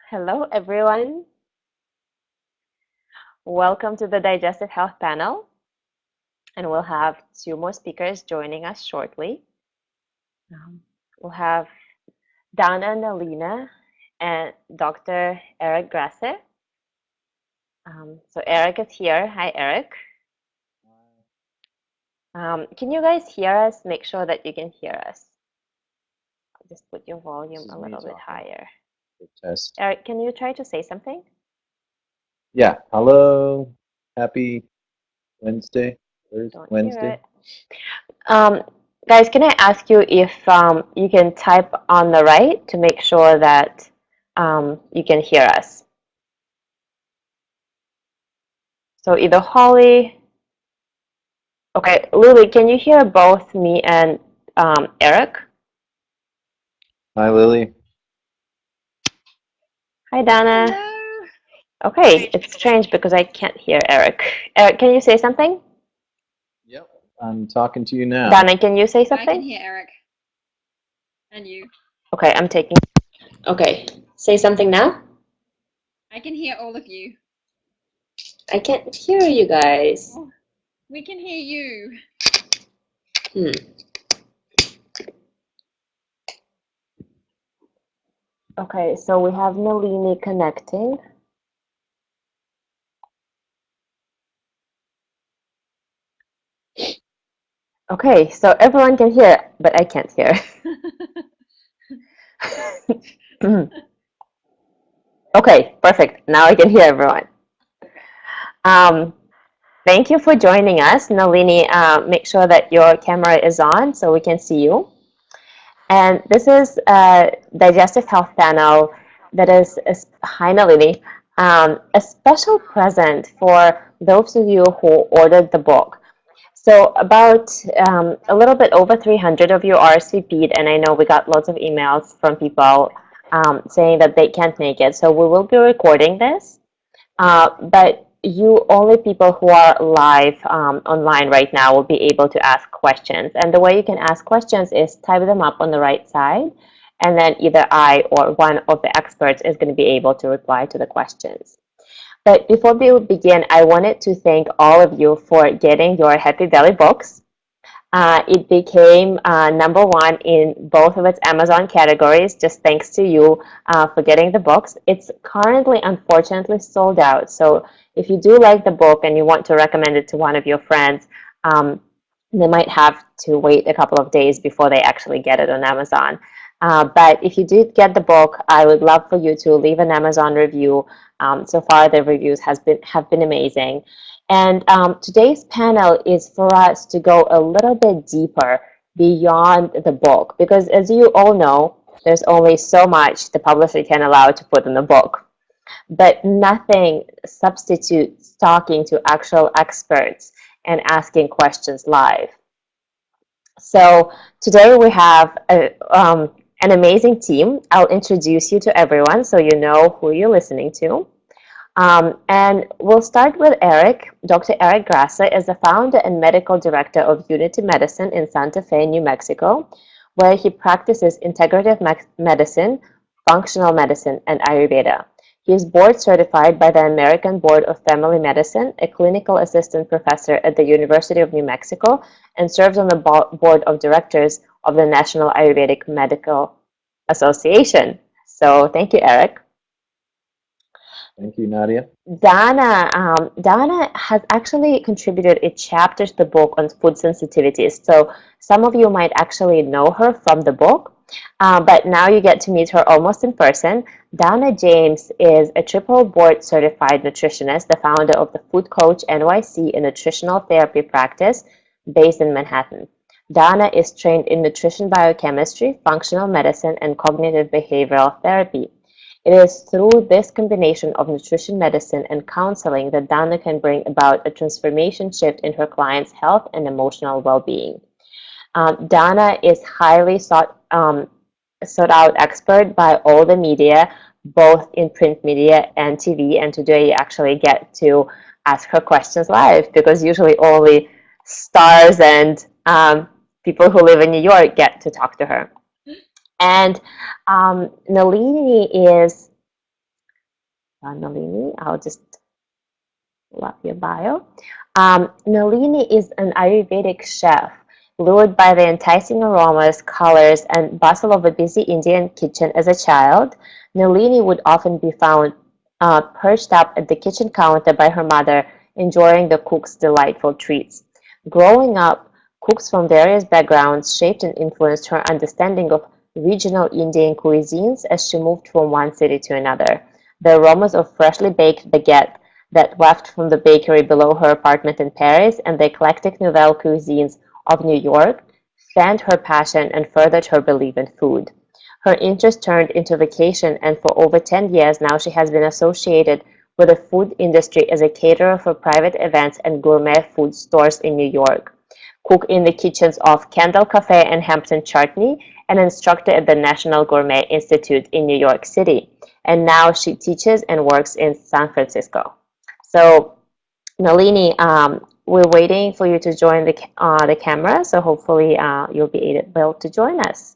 Hello, everyone. Welcome to the Digestive Health Panel. And we'll have two more speakers joining us shortly. We'll have Dana Nalina and Dr. Eric Grasse. So Eric is here. Hi, Eric. Can you guys hear us? Make sure that you can hear us. Just put your volume a little bit higher. Test. Eric, can you try to say something? Yeah. Hello. Happy Wednesday. Don't hear Wednesday. it. Guys, can I ask you if you can type on the right to make sure that you can hear us? So either Holly, okay, Lily, can you hear both me and Eric? Hi, Lily. Hi, Dana. Hello. Okay, it's strange because I can't hear Eric. Eric, can you say something? Yep. I'm talking to you now. Dana, can you say I can something? hear Eric. And you. Okay, I'm taking. Okay, say something now. I can hear all of you. I can't hear you guys. Oh, we can hear you. Okay, so we have Nalini connecting. Okay, so everyone can hear, but I can't hear. Okay, perfect. Now I can hear everyone. Thank you for joining us. Nalini, make sure that your camera is on so we can see you. And this is a Digestive Health Panel that is, hi Nalini, a special present for those of you who ordered the book. So about a little bit over 300 of you RSVP'd, and I know we got lots of emails from people saying that they can't make it. So we will be recording this, but you only people who are live online right now will be able to ask questions. And the way you can ask questions is type them up on the right side, and then either I or one of the experts is going to be able to reply to the questions. But before we begin, I wanted to thank all of you for getting your Happy Belly books. It became #1 in both of its Amazon categories, just thanks to you for getting the books. It's currently, unfortunately, sold out. So if you do like the book and you want to recommend it to one of your friends, they might have to wait a couple of days before they actually get it on Amazon. But if you did get the book, I would love for you to leave an Amazon review. So far, the reviews have been amazing. And today's panel is for us to go a little bit deeper beyond the book, because as you all know, there's only so much the publisher can allow to put in the book. But nothing substitutes talking to actual experts and asking questions live. So today we have an amazing team. I'll introduce you to everyone so you know who you're listening to. And we'll start with Eric. Dr. Eric Grasse is the founder and medical director of Unity Medicine in Santa Fe, New Mexico, where he practices integrative medicine, functional medicine, and Ayurveda. He is board certified by the American Board of Family Medicine, a clinical assistant professor at the University of New Mexico, and serves on the board of directors of the National Ayurvedic Medical Association. So thank you, Eric. Thank you, Nadia. Dana has actually contributed a chapter to the book on food sensitivities. So some of you might actually know her from the book, but now you get to meet her almost in person. Dana James is a triple board certified nutritionist, the founder of the Food Coach NYC, a nutritional therapy practice based in Manhattan. Dana is trained in nutrition biochemistry, functional medicine, and cognitive behavioral therapy. It is through this combination of nutrition medicine and counseling that Dana can bring about a transformation shift in her clients' health and emotional well-being. Dana is highly sought out expert by all the media, both in print media and TV. And today you actually get to ask her questions live, because usually only stars and people who live in New York get to talk to her. And Nalini is Nalini. I'll just pull up your bio. Nalini is an Ayurvedic chef. Lured by the enticing aromas, colors, and bustle of a busy Indian kitchen as a child, Nalini would often be found perched up at the kitchen counter by her mother, enjoying the cook's delightful treats. Growing up, cooks from various backgrounds shaped and influenced her understanding of regional Indian cuisines as she moved from one city to another. The aromas of freshly baked baguette that wafted from the bakery below her apartment in Paris and the eclectic nouvelle cuisines of New York fanned her passion and furthered her belief in food. Her interest turned into vocation, and for over 10 years now she has been associated with the food industry as a caterer for private events and gourmet food stores in New York, cook in the kitchens of Kendall Cafe and Hampton Chartney, and instructor at the National Gourmet Institute in New York City. And now she teaches and works in San Francisco. So, Nalini, we're waiting for you to join the camera, so hopefully you'll be able to join us.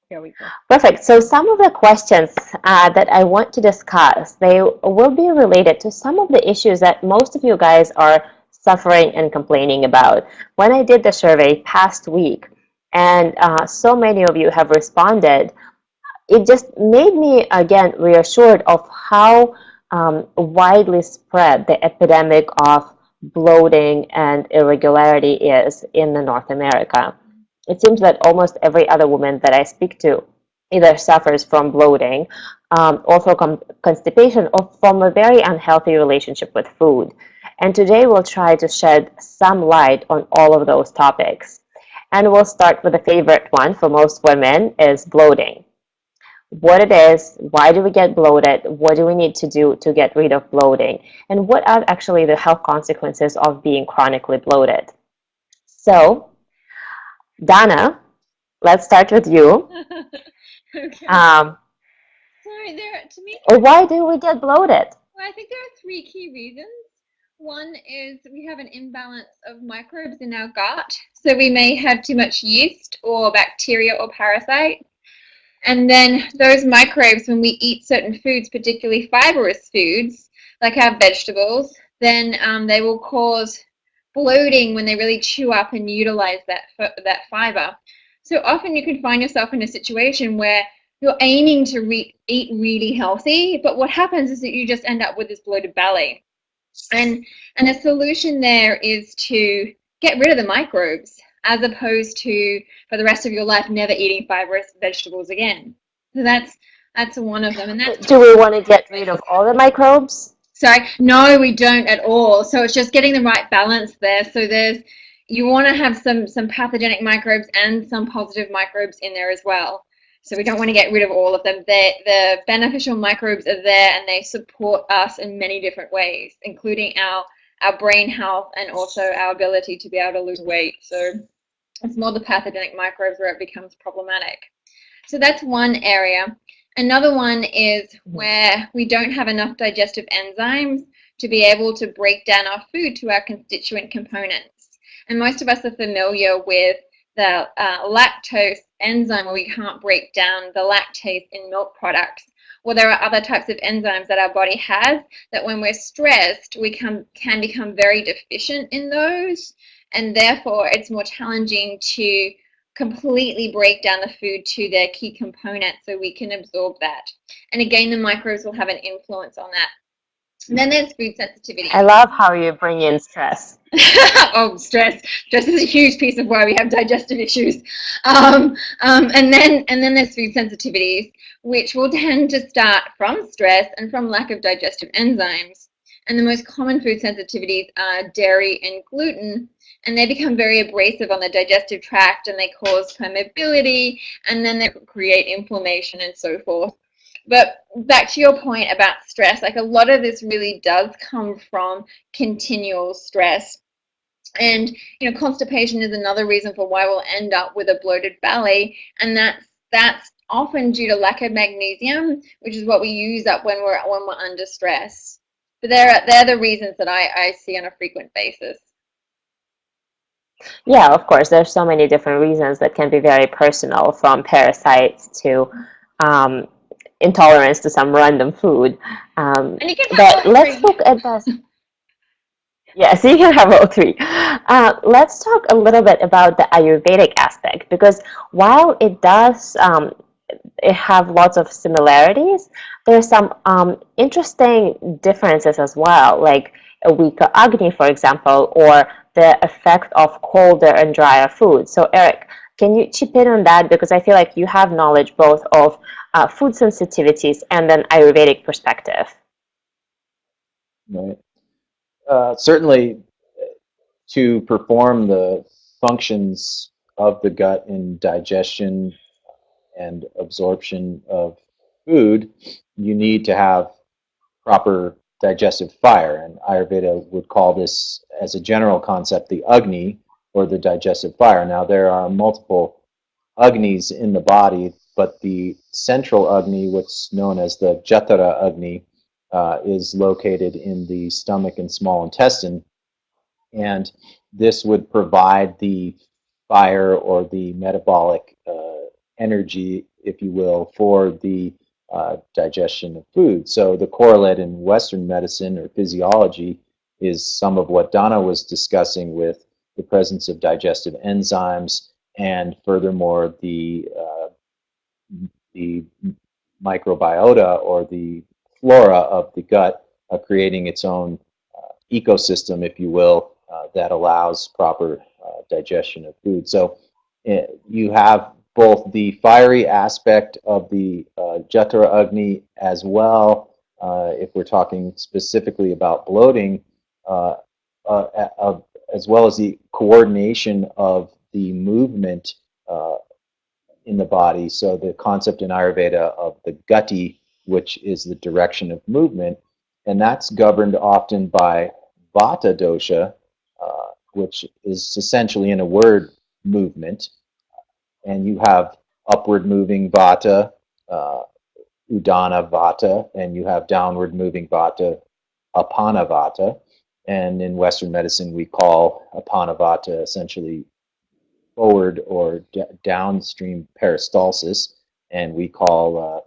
Here we go. Perfect. So some of the questions that I want to discuss, they will be related to some of the issues that most of you guys are suffering and complaining about. When I did the survey past week, and so many of you have responded, it just made me again reassured of how widely spread the epidemic of bloating and irregularity is in North America. It seems that almost every other woman that I speak to either suffers from bloating or from constipation or from a very unhealthy relationship with food. And today we'll try to shed some light on all of those topics. And we'll start with the favorite one for most women is bloating. What it is, why do we get bloated, what do we need to do to get rid of bloating, and what are actually the health consequences of being chronically bloated. So, Dana, let's start with you. Okay. Um, So to me, why do we get bloated? well, I think there are three key reasons. One is we have an imbalance of microbes in our gut. So we may have too much yeast or bacteria or parasites. And then those microbes, when we eat certain foods, particularly fibrous foods, like our vegetables, then they will cause bloating when they really chew up and utilize that fiber. So often you can find yourself in a situation where you're aiming to eat really healthy, but what happens is that you just end up with this bloated belly. And a solution there is to get rid of the microbes as opposed to for the rest of your life never eating fibrous vegetables again. So that's one of them. And that's Do we want to get rid of all the microbes? sorry, no, we don't at all. So it's just getting the right balance there. So you want to have some pathogenic microbes and some positive microbes in there as well. So we don't want to get rid of all of them. The beneficial microbes are there and they support us in many different ways, including our brain health and also our ability to be able to lose weight. So it's more the pathogenic microbes where it becomes problematic. So that's one area. Another one is where we don't have enough digestive enzymes to be able to break down our food to our constituent components. And most of us are familiar with the lactose enzyme, where we can't break down the lactase in milk products. Well, there are other types of enzymes that our body has that when we're stressed, we can become very deficient in those. And therefore, it's more challenging to completely break down the food to their key components so we can absorb that. And again, the microbes will have an influence on that. And then there's food sensitivity. I love how you bring in stress. Oh, stress. Stress is a huge piece of why we have digestive issues. And then there's food sensitivities, which will tend to start from stress and from lack of digestive enzymes. And the most common food sensitivities are dairy and gluten, and they become very abrasive on the digestive tract, and they cause permeability, and then they create inflammation and so forth. But back to your point about stress, like a lot of this really does come from continual stress. And constipation is another reason for why we'll end up with a bloated belly, and that's often due to lack of magnesium, which is what we use up when we're under stress. But they're the reasons that I see on a frequent basis. Yeah, of course, there's so many different reasons that can be very personal, from parasites to intolerance to some random food. And you can have But all let's three. look at this. Yes, you can have all three. Let's talk a little bit about the Ayurvedic aspect, because while it does it have lots of similarities, there's some interesting differences as well, like a weaker Agni, for example, or the effect of colder and drier food. So Eric, can you chip in on that? Because I feel like you have knowledge both of food sensitivities and an Ayurvedic perspective. Right. Certainly, to perform the functions of the gut in digestion and absorption of food, you need to have proper digestive fire. And Ayurveda would call this, as a general concept, the Agni, or the digestive fire. Now, there are multiple Agnis in the body, but the central Agni, what's known as the Jatara Agni, is located in the stomach and small intestine. And this would provide the fire, or the metabolic energy, if you will, for the digestion of food. So the correlate in Western medicine or physiology is some of what Donna was discussing, with the presence of digestive enzymes, and furthermore the microbiota, or the flora of the gut, creating its own ecosystem, if you will, that allows proper digestion of food. So you have both the fiery aspect of the Jatara Agni, as well, if we're talking specifically about bloating, uh, as well as the coordination of the movement uh, in the body. So the concept in Ayurveda of the gati, which is the direction of movement, and that's governed often by Vata dosha, which is essentially, in a word, movement. And you have upward moving Vata, uh, Udana Vata, and you have downward moving Vata, Apana Vata. And in Western medicine, we call Apana Vata essentially forward or downstream peristalsis, and we call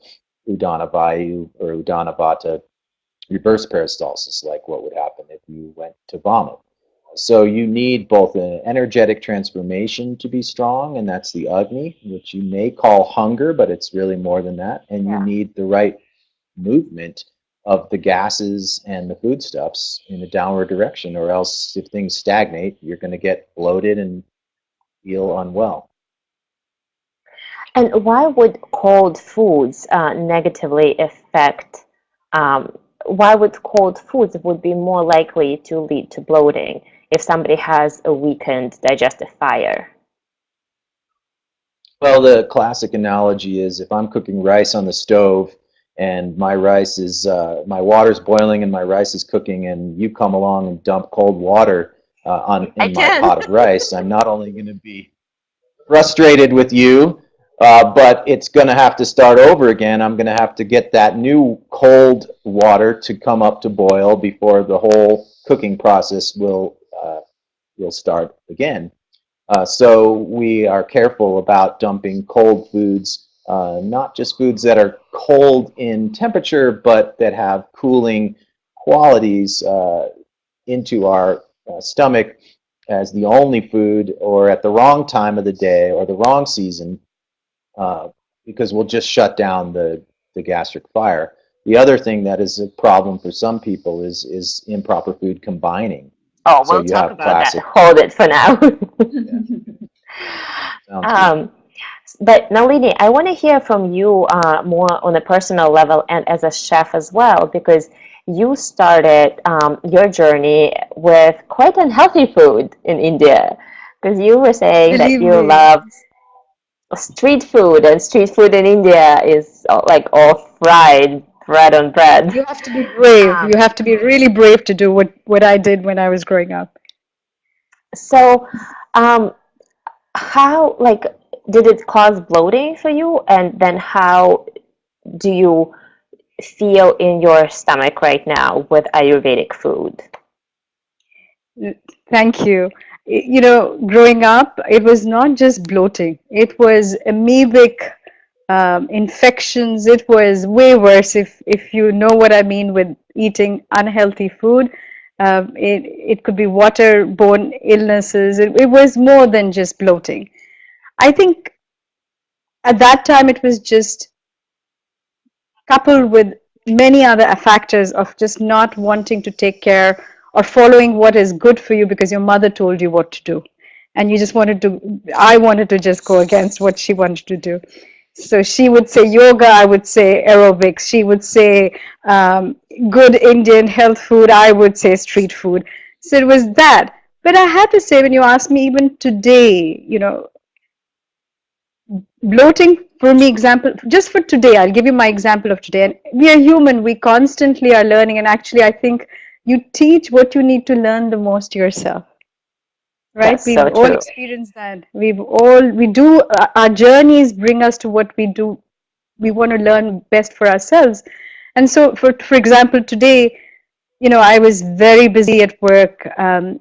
Udana Vayu or Udana Vata reverse peristalsis, like what would happen if you went to vomit. So you need both an energetic transformation to be strong, and that's the Agni, which you may call hunger, but it's really more than that. And you need the right movement of the gases and the foodstuffs in a downward direction, or else if things stagnate, you're going to get bloated and feel unwell. And why would cold foods negatively affect? Why would cold foods would be more likely to lead to bloating if somebody has a weakened digestive fire? Well, the classic analogy is, if I'm cooking rice on the stove and my water's boiling and my rice is cooking, and you come along and dump cold water in my pot of rice, I'm not only going to be frustrated with you, but it's going to have to start over again. I'm going to have to get that new cold water to come up to boil before the whole cooking process will start again. So we are careful about dumping cold foods, not just foods that are cold in temperature, but that have cooling qualities into our stomach, as the only food, or at the wrong time of the day or the wrong season, uh, because we'll just shut down the gastric fire. The other thing that is a problem for some people is improper food combining. Oh, So we'll you talk have about that. classic. Hold it for now. Sounds good. But Nalini, I want to hear from you more on a personal level and as a chef as well, because you started your journey with quite unhealthy food in India, because you were saying that Believe you me, loved street food, and street food in India is like all fried bread on bread. you have to be brave. Um, You have to be really brave to do what I did when I was growing up. so, um, how, like, did it cause bloating for you? And then how do you feel in your stomach right now with Ayurvedic food? Thank you. You know, growing up, it was not just bloating, it was amoebic infections. It was way worse, if you know what I mean with eating unhealthy food. It could be waterborne illnesses. It was more than just bloating. I think at that time it was just coupled with many other factors of just not wanting to take care or following what is good for you because your mother told you what to do. And you just wanted to, I wanted to just go against what she wanted to do. So she would say yoga, I would say aerobics. She would say good Indian health food, I would say street food. So it was that. But I had to say, when you ask me, even today, bloating, for me, example, just for today, I'll give you my example of today. And we are human, we constantly are learning. And actually, I think you teach what you need to learn the most yourself, right? That's We've so all true. experienced that. We do, our journeys bring us to what we do. We want to learn best for ourselves. And so, for example, today, I was very busy at work, and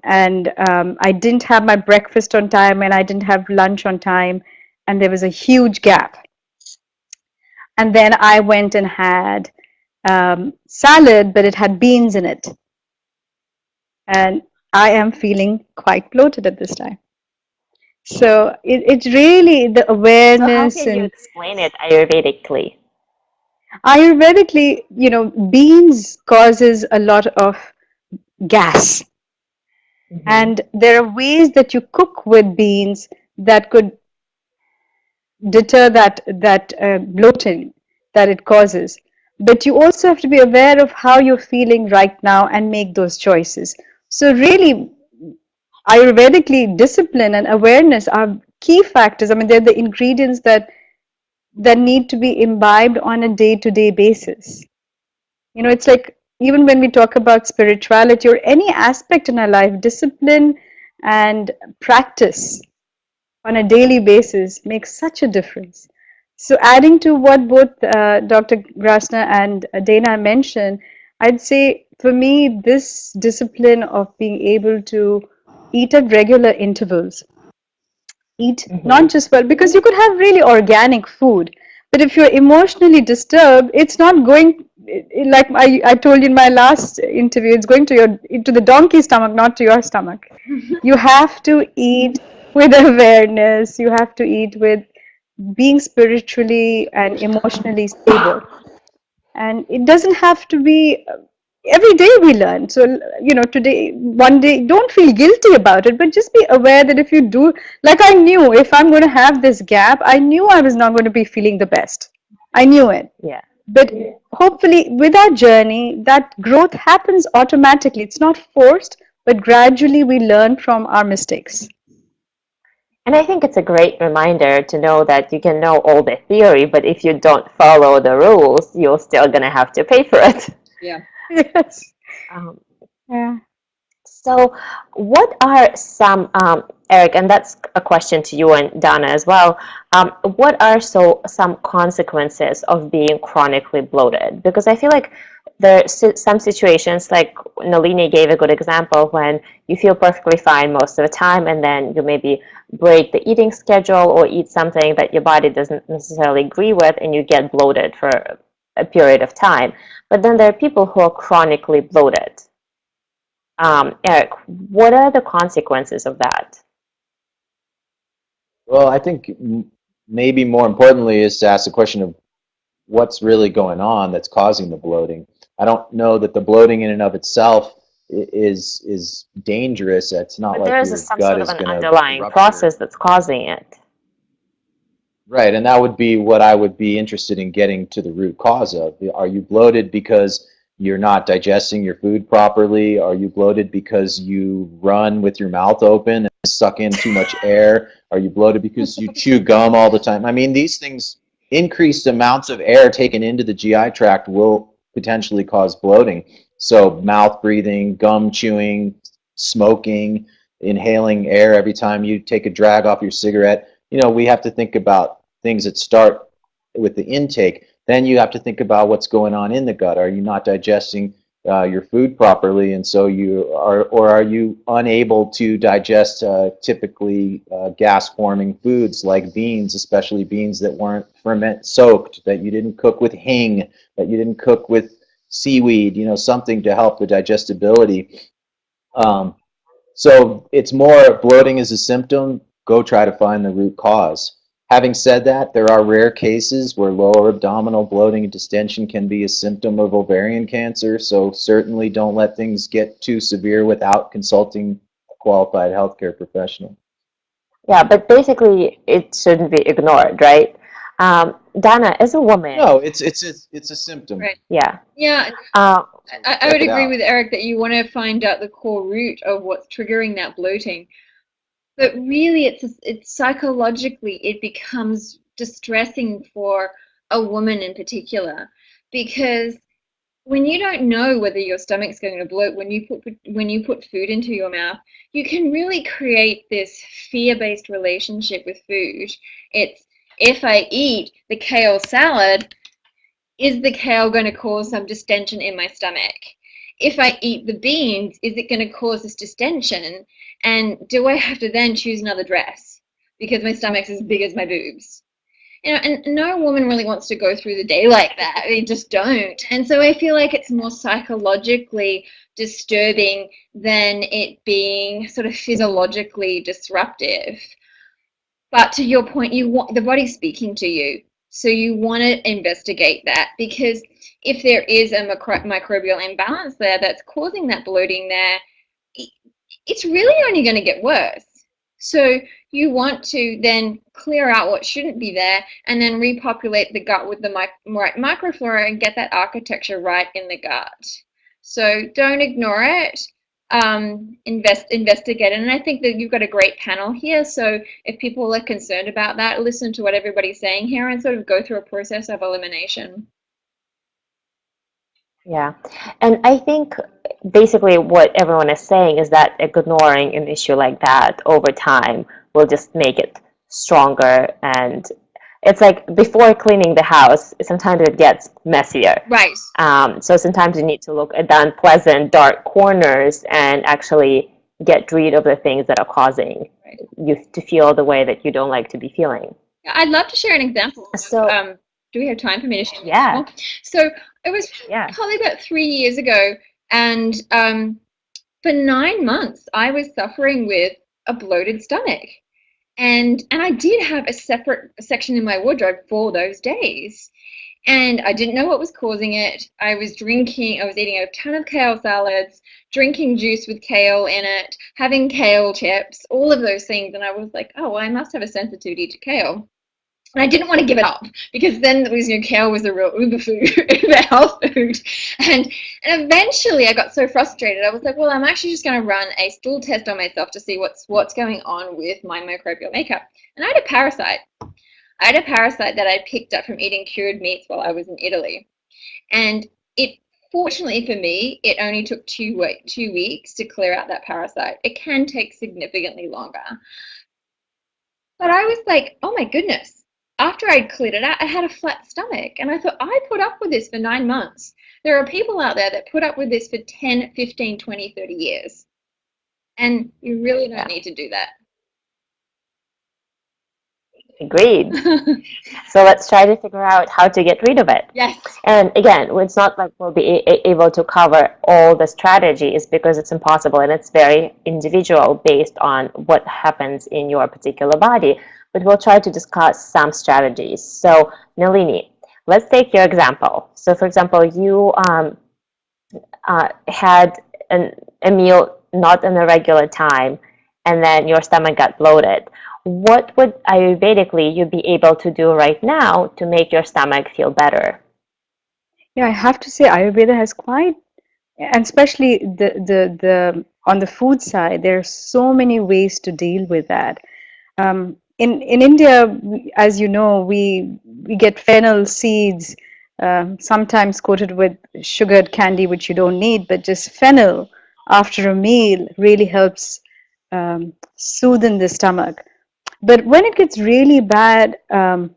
I didn't have my breakfast on time, and I didn't have lunch on time, and there was a huge gap. And then I went and had salad, but it had beans in it. And I am feeling quite bloated at this time. So it's really the So how awareness. can you And explain it Ayurvedically? Ayurvedically, beans causes a lot of gas. Hmm. And there are ways that you cook with beans that could deter that bloating that it causes. But you also have to be aware of how you're feeling right now and make those choices. So really, Ayurvedically, discipline and awareness are key factors. I mean, they're the ingredients that need to be imbibed on a day-to-day basis. It's like even when we talk about spirituality or any aspect in our life, discipline and practice on a daily basis makes such a difference. So, adding to what both Dr. Grasner and Dana mentioned, I'd say for me, this discipline of being able to eat at regular intervals, eat Hmm. not just well, because you could have really organic food, but if you're emotionally disturbed, it's not going, like I told you in my last interview, it's going to the donkey stomach, not to your stomach. You have to eat with awareness. You have to eat with being spiritually and emotionally stable. And it doesn't have to be every day we learn. So, today, one day, don't feel guilty about it, but just be aware that if you do, like I knew if I'm going to have this gap, I knew I was not going to be feeling the best. I knew it. Yeah. But hopefully, with our journey, that growth happens automatically. It's not forced, but gradually we learn from our mistakes. And I think it's a great reminder to know that you can know all the theory, but if you don't follow the rules, you're still going to have to pay for it. Yeah. Yes. Um, Yeah. so, what are some, Eric, and that's a question to you and Donna as well. What are some consequences of being chronically bloated? Because I feel like there's some situations, like Nalini gave a good example, when you feel perfectly fine most of the time, and then you maybe break the eating schedule or eat something that your body doesn't necessarily agree with, and you get bloated for a period of time. But then there are people who are chronically bloated. Eric, what are the consequences of that? Well, I think maybe more importantly is to ask the question of what's really going on that's causing the bloating. I don't know that the bloating in and of itself is dangerous. It's not But like there is your some gut sort of is an going to underlying rupture. process that's causing it. Right, and that would be what I would be interested in getting to the root cause of. Are you bloated because you're not digesting your food properly? Are you bloated because you run with your mouth open and suck in too much air? Are you bloated because you chew gum all the time? I mean, these things, increased amounts of air taken into the GI tract will potentially cause bloating. So mouth breathing, gum chewing, smoking, inhaling air every time you take a drag off your cigarette. We have to think about things that start with the intake. Then you have to think about what's going on in the gut. Are you not digesting your food properly, and so you are, or are you unable to digest typically gas-forming foods like beans, especially beans that weren't ferment soaked, that you didn't cook with hing, that you didn't cook with seaweed, something to help the digestibility. Um, so it's more bloating is a symptom. Go try to find the root cause. Having said that, there are rare cases where lower abdominal bloating and distension can be a symptom of ovarian cancer. So certainly don't let things get too severe without consulting a qualified healthcare professional. Yeah, but basically it shouldn't be ignored, right? Dana, as a woman, No, it's a symptom. Right. yeah, Yeah, uh, I Check would it agree out. with Eric that you want to find out the core root of what's triggering that bloating. But really, it's psychologically, it becomes distressing for a woman in particular, because when you don't know whether your stomach's going to bloat when you put food into your mouth, you can really create this fear-based relationship with food. It's, if I eat the kale salad, is the kale going to cause some distension in my stomach? If I eat the beans, is it going to cause this distension? And do I have to then choose another dress because my stomach's as big as my boobs? And no woman really wants to go through the day like that. They just don't. And so I feel like it's more psychologically disturbing than it being sort of physiologically disruptive. But to your point, you want the body's speaking to you, so you want to investigate that, because if there is a microbial imbalance there that's causing that bloating there, it's really only going to get worse. So you want to then clear out what shouldn't be there and then repopulate the gut with the right microflora and get that architecture right in the gut. So don't ignore it. Investigate it. And I think that you've got a great panel here. So if people are concerned about that, listen to what everybody's saying here and sort of go through a process of elimination. yeah. And I think basically what everyone is saying is that ignoring an issue like that over time will just make it stronger. And it's like before cleaning the house, sometimes it gets messier. Right. So sometimes you need to look at the unpleasant, dark corners and actually get rid of the things that are causing you to feel the way that you don't like to be feeling. I'd love to share an example. So, do we have time for me to share? yeah. So it was Yeah. probably about 3 years ago, and for 9 months I was suffering with a bloated stomach, and I did have a separate section in my wardrobe for those days, and I didn't know what was causing it. I was eating a ton of kale salads, drinking juice with kale in it, having kale chips, all of those things, and I was like, oh, well, I must have a sensitivity to kale. And I didn't want to give it up, because then it was, kale was a real uber food, uber health food. And eventually I got so frustrated, I was like, well, I'm actually just going to run a stool test on myself to see what's going on with my microbial makeup. And I had a parasite. I had a parasite that I picked up from eating cured meats while I was in Italy. And fortunately for me, it only took 2 weeks to clear out that parasite. It can take significantly longer. But I was like, oh my goodness. After I'd cleared it out, I had a flat stomach. And I thought, I put up with this for 9 months. There are people out there that put up with this for 10, 15, 20, 30 years. And you really don't need to do that. Agreed. So let's try to figure out how to get rid of it. Yes. And again, it's not like we'll be able to cover all the strategies, because it's impossible and it's very individual based on what happens in your particular body. But we'll try to discuss some strategies. So Nalini, let's take your example. So for example, you had a meal not in a regular time, and then your stomach got bloated. What would Ayurvedically you be able to do right now to make your stomach feel better? Yeah, I have to say Ayurveda has quite, and especially the on the food side, there are so many ways to deal with that. In India, as you know, we get fennel seeds, sometimes coated with sugared candy, which you don't need, but just fennel after a meal really helps soothe the stomach. But when it gets really bad, and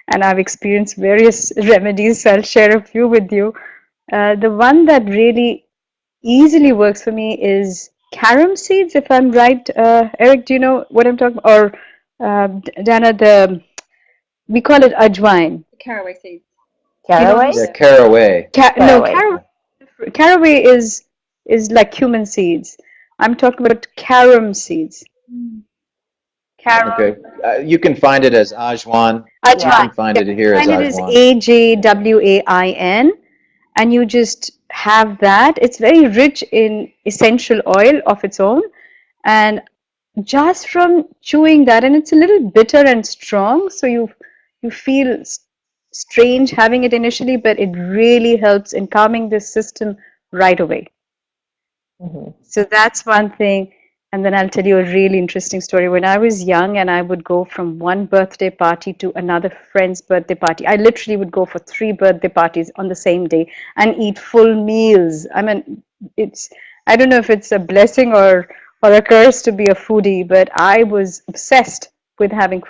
I've experienced various remedies, so I'll share a few with you. The one that really easily works for me is carom seeds, if I'm right. Eric, do you know what I'm talking about? Or Dana, we call it ajwain. Caraway seeds. You know Caraway? Yeah, those? caraway. No, Caraway. caraway is like cumin seeds. I'm talking about carom seeds. Carom. Okay. You can find it as ajwan. You Ajwain. can find Yeah, it here as find it is ajwan. AJWAIN, and you just have that. It's very rich in essential oil of its own, and just from chewing that, and it's a little bitter and strong, so you feel strange having it initially, but it really helps in calming the system right away. Mhm. So that's one thing. And then I'll tell you a really interesting story. When I was young and I would go from one birthday party to another friend's birthday party, I literally would go for 3 birthday parties on the same day and eat full meals. I mean, it's, I don't know if it's a blessing or a curse to be a foodie, but I was obsessed with having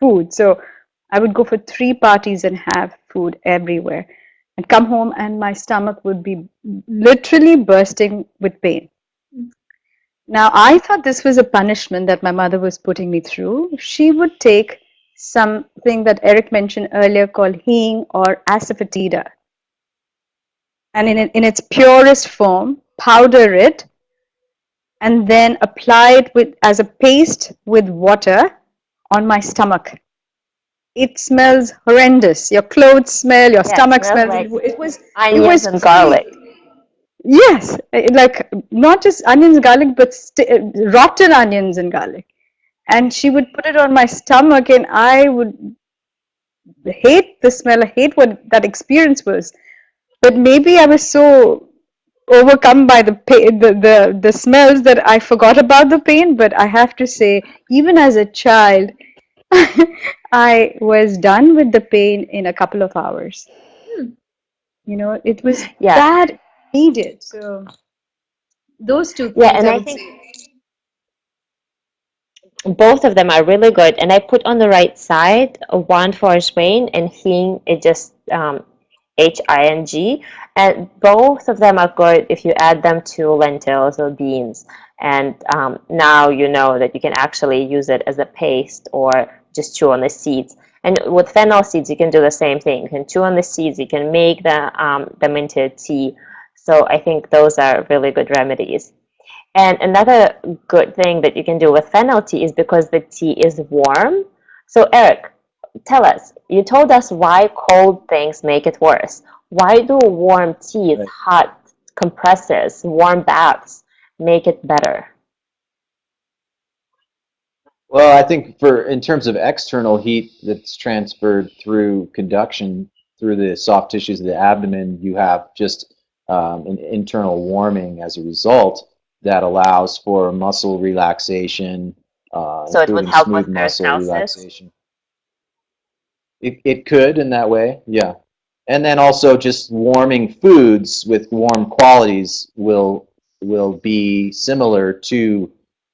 food. So I would go for 3 parties and have food everywhere and come home and my stomach would be literally bursting with pain. Now, I thought this was a punishment that my mother was putting me through. She would take something that Eric mentioned earlier called hing or asafoetida, and in its purest form, powder it and then apply it with as a paste with water on my stomach. It smells horrendous. Your clothes smell, your Yeah, it stomach smells smells. like It onions was and pretty. garlic. Yes, like not just onions, garlic, but rotten onions and garlic. And she would put it on my stomach, and I would hate the smell. I hate what that experience was. But maybe I was so overcome by the pain, the smells that I forgot about the pain. But I have to say, even as a child, I was done with the pain in a couple of hours. You know, it was Yeah, that needed. So those two yeah, things and I I would think say. both of them are really good. And I put on the right side one for Spain and hing. It just HING, and both of them are good if you add them to lentils or beans. And now you know that you can actually use it as a paste or just chew on the seeds. And with fennel seeds, you can do the same thing. You can chew on the seeds. You can make the minted tea. So I think those are really good remedies. And another good thing that you can do with fennel tea is because the tea is warm. So Eric, tell us, you told us why cold things make it worse. Why do warm teas, Right. hot compresses, warm baths make it better? Well, I think in terms of external heat that's transferred through conduction through the soft tissues of the abdomen, you have just an internal warming as a result that allows for muscle relaxation, So it would including help with smooth muscle peristalsis? relaxation. It could in that way, yeah. And then also just warming foods with warm qualities will be similar to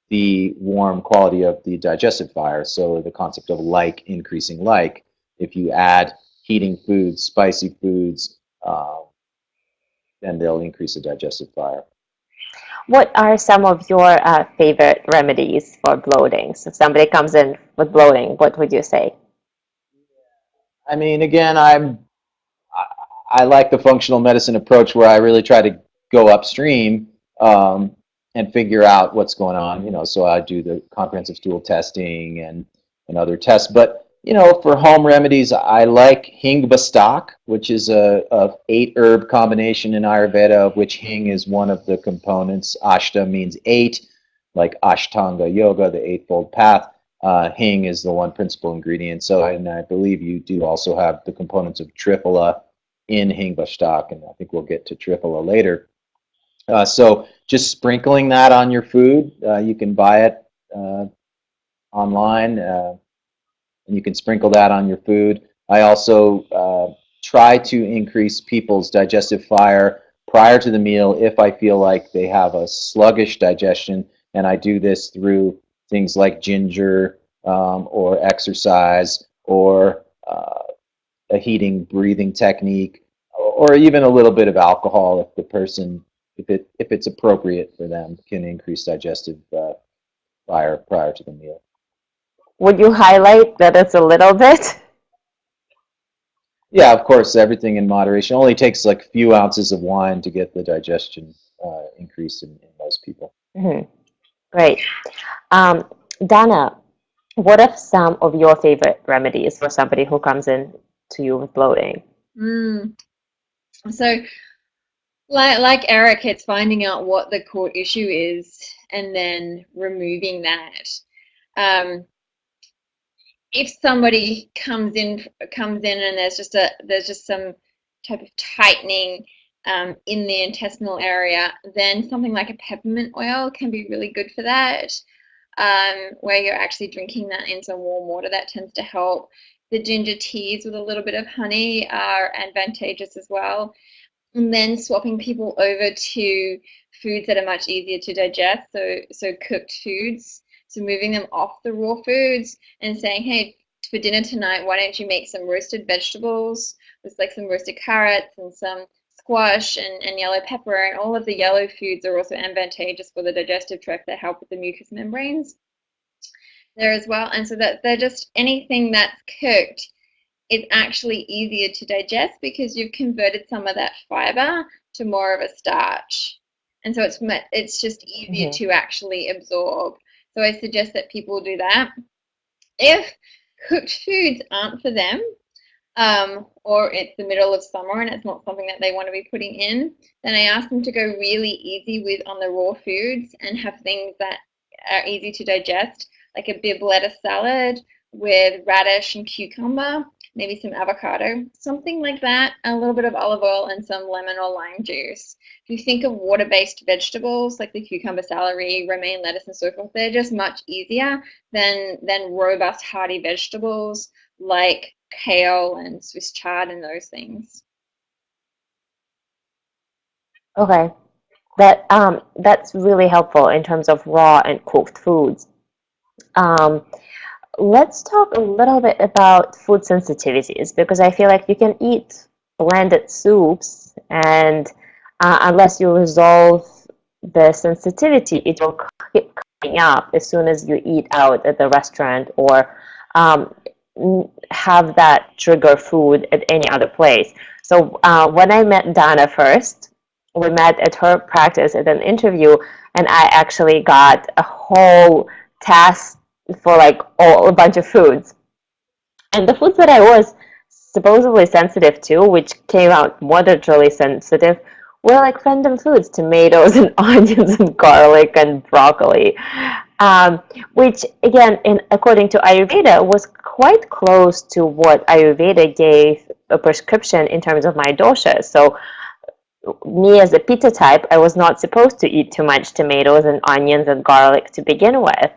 the warm quality of the digestive fire. So the concept of like increasing like. If you add heating foods, spicy foods, then they'll increase the digestive fire. What are some of your favorite remedies for bloating? So if somebody comes in with bloating, what would you say? I mean, again, I like the functional medicine approach where I really try to go upstream and figure out what's going on. So I do the comprehensive stool testing and other tests. But for home remedies, I like hing bastak, which is a 8 herb combination in Ayurveda, of which hing is one of the components. Ashta means 8, like Ashtanga Yoga, the Eightfold Path. Hing is the one principal ingredient. So, and I believe you do also have the components of Triphala in Hingba stock, and I think we'll get to Triphala later. So just sprinkling that on your food, you can buy it online, and you can sprinkle that on your food. I also try to increase people's digestive fire prior to the meal if I feel like they have a sluggish digestion, and I do this through things like ginger or exercise or a heating breathing technique, or even a little bit of alcohol if the person, if it's appropriate for them, can increase digestive fire prior to the meal. Would you highlight that it's a little bit? Yeah, of course, everything in moderation. Only takes like a few ounces of wine to get the digestion increase in most people. Mm-hmm. Great. Dana, what are some of your favorite remedies for somebody who comes in to you with bloating? So, like Eric, it's finding out what the core issue is and then removing that. If somebody comes in and there's just some type of tightening in the intestinal area, then something like a peppermint oil can be really good for that. Where you're actually drinking that in some warm water, that tends to help. The ginger teas with a little bit of honey are advantageous as well. And then swapping people over to foods that are much easier to digest, so cooked foods. So moving them off the raw foods and saying, hey, for dinner tonight, why don't you make some roasted vegetables with like some roasted carrots and some squash and yellow pepper, and all of the yellow foods are also advantageous for the digestive tract that help with the mucous membranes there as well. And so that they're just anything that's cooked, it's actually easier to digest because you've converted some of that fiber to more of a starch. And so it's just easier to actually absorb. So I suggest that people do that. If cooked foods aren't for them, or it's the middle of summer and it's not something that they want to be putting in, then I ask them to go really easy with on the raw foods and have things that are easy to digest, like a bib lettuce salad with radish and cucumber, maybe some avocado, something like that, a little bit of olive oil and some lemon or lime juice. If you think of water-based vegetables like the cucumber, celery, romaine lettuce, and so forth, they're just much easier than robust, hearty vegetables like kale and Swiss chard and those things. Okay, that's really helpful in terms of raw and cooked foods. Let's talk a little bit about food sensitivities, because I feel like you can eat blended soups and unless you resolve the sensitivity, it will keep coming up as soon as you eat out at the restaurant or have that trigger food at any other place. So when I met Dana first, we met at her practice at an interview, and I actually got a whole task for like a bunch of foods. And the foods that I was supposedly sensitive to, which came out moderately sensitive, were like random foods, tomatoes and onions and garlic and broccoli, which again, according to Ayurveda, was quite close to what Ayurveda gave a prescription in terms of my doshas. So me as a Pitta type, I was not supposed to eat too much tomatoes and onions and garlic to begin with.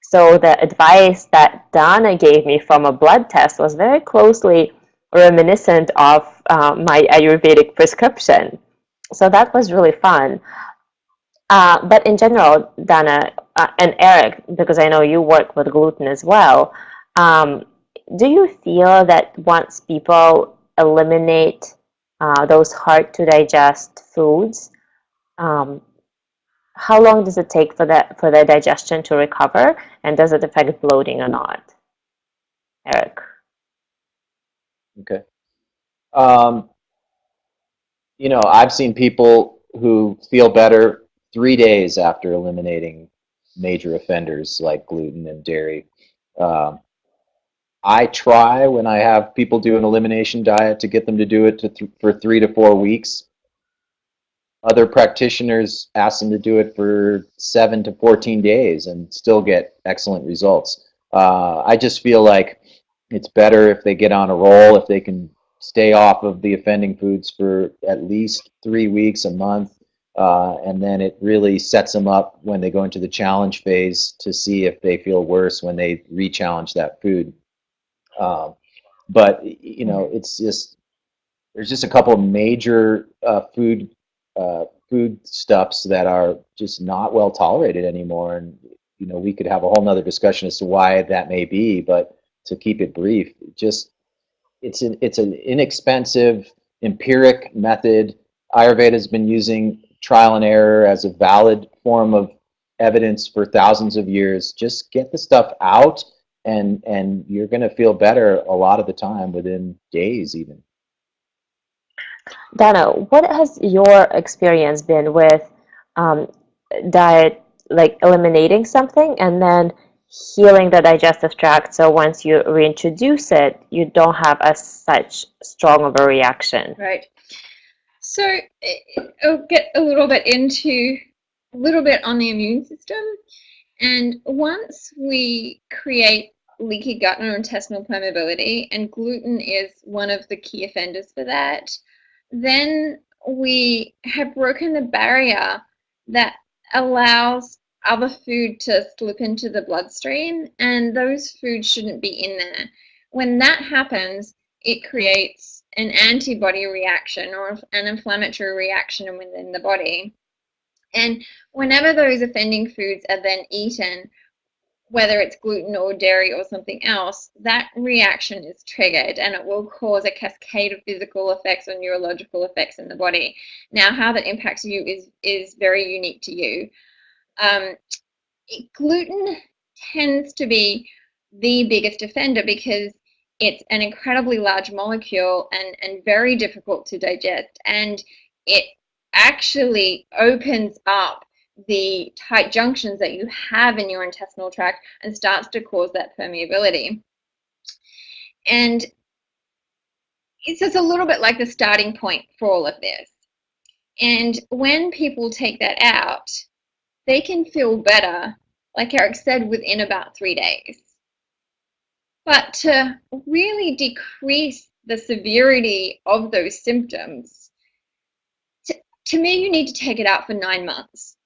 So the advice that Dana gave me from a blood test was very closely reminiscent of my Ayurvedic prescription. So that was really fun. But in general, Dana and Eric, because I know you work with gluten as well, do you feel that once people eliminate those hard to digest foods, how long does it take for their digestion to recover, and does it affect bloating or not? Eric. Okay. I've seen people who feel better 3 days after eliminating major offenders like gluten and dairy. I try, when I have people do an elimination diet, to get them to do it for 3 to 4 weeks. Other practitioners ask them to do it for 7 to 14 days and still get excellent results. I just feel like it's better if they get on a roll, if they can stay off of the offending foods for at least 3 weeks, a month, and then it really sets them up when they go into the challenge phase to see if they feel worse when they re-challenge that food. But it's just, there's just a couple of major food stuffs that are just not well tolerated anymore, and we could have a whole nother discussion as to why that may be, but to keep it brief, just it's an inexpensive, empiric method. Ayurveda has been using trial and error as a valid form of evidence for thousands of years. Just get the stuff out, and you're going to feel better a lot of the time, within days even. Dana, what has your experience been with diet, like eliminating something and then healing the digestive tract, so once you reintroduce it, you don't have as such strong of a reaction? Right. So I'll get a little bit on the immune system. And once we create leaky gut or intestinal permeability, and gluten is one of the key offenders for that, then we have broken the barrier that allows other food to slip into the bloodstream, and those foods shouldn't be in there. When that happens, it creates an antibody reaction or an inflammatory reaction within the body. And whenever those offending foods are then eaten, whether it's gluten or dairy or something else, that reaction is triggered, and it will cause a cascade of physical effects or neurological effects in the body. Now, how that impacts you is very unique to you. Gluten tends to be the biggest offender because it's an incredibly large molecule and very difficult to digest, and it actually opens up the tight junctions that you have in your intestinal tract and starts to cause that permeability. And it's just a little bit like the starting point for all of this. And when people take that out, they can feel better, like Eric said, within about 3 days. But to really decrease the severity of those symptoms, to me, you need to take it out for 9 months.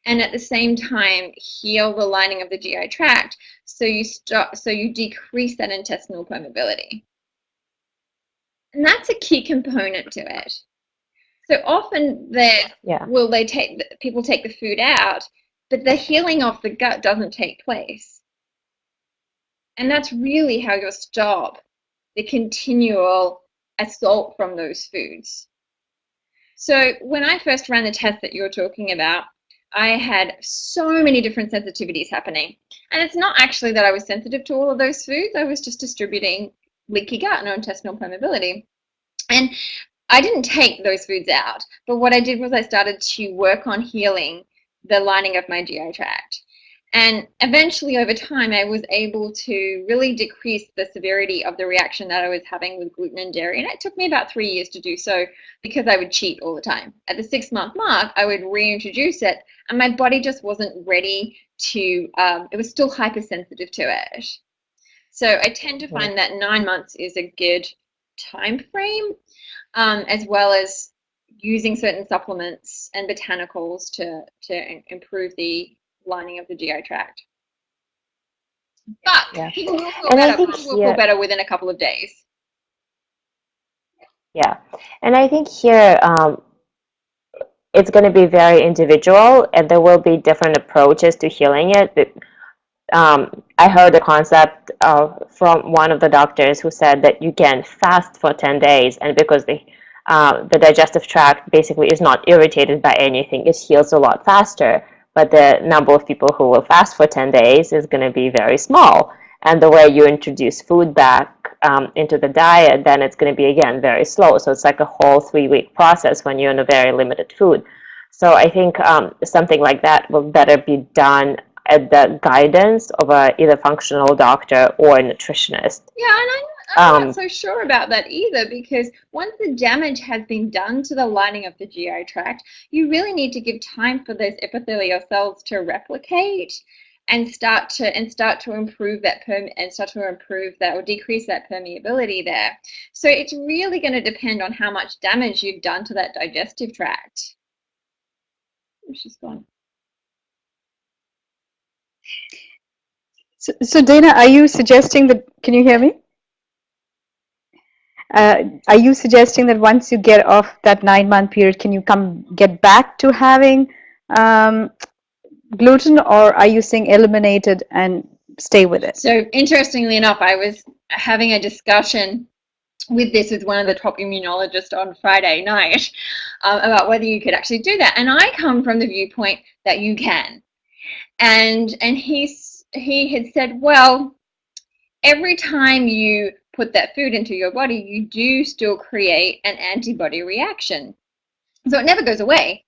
And at the same time, heal the lining of the GI tract, so you decrease that intestinal permeability. And that's a key component to it. So often people take the food out, but the healing of the gut doesn't take place. And that's really how you'll stop the continual assault from those foods. So when I first ran the test that you were talking about, I had so many different sensitivities happening. And it's not actually that I was sensitive to all of those foods. I was just distributing leaky gut and intestinal permeability. And I didn't take those foods out. But what I did was I started to work on healing the lining of my GI tract. And eventually, over time, I was able to really decrease the severity of the reaction that I was having with gluten and dairy. And it took me about 3 years to do so, because I would cheat all the time. At the 6-month mark, I would reintroduce it, and my body just wasn't ready to, it was still hypersensitive to it. So I tend to find that 9 months is a good time frame, as well as using certain supplements and botanicals to improve the lining of the GI tract. But people will feel better within a couple of days. Yeah, and I think here it's going to be very individual, and there will be different approaches to healing it. I heard a concept from one of the doctors who said that you can fast for 10 days, and because the digestive tract basically is not irritated by anything, it heals a lot faster. But the number of people who will fast for 10 days is going to be very small. And the way you introduce food back into the diet, then it's going to be, again, very slow. So it's like a whole 3-week process when you're on a very limited food. So I think something like that will better be done at the guidance of either functional doctor or a nutritionist. Yeah, and I'm not so sure about that either, because once the damage has been done to the lining of the GI tract, you really need to give time for those epithelial cells to replicate and start to improve that or decrease that permeability there. So it's really going to depend on how much damage you've done to that digestive tract. Oh, she's gone. So Dana, are you suggesting that, can you hear me? Are you suggesting that once you get off that 9-month period, can you get back to having gluten, or are you saying eliminate it and stay with it? So interestingly enough, I was having a discussion with this with one of the top immunologists on Friday night about whether you could actually do that. And I come from the viewpoint that you can. And he had said, well, every time you put that food into your body, you do still create an antibody reaction. So it never goes away.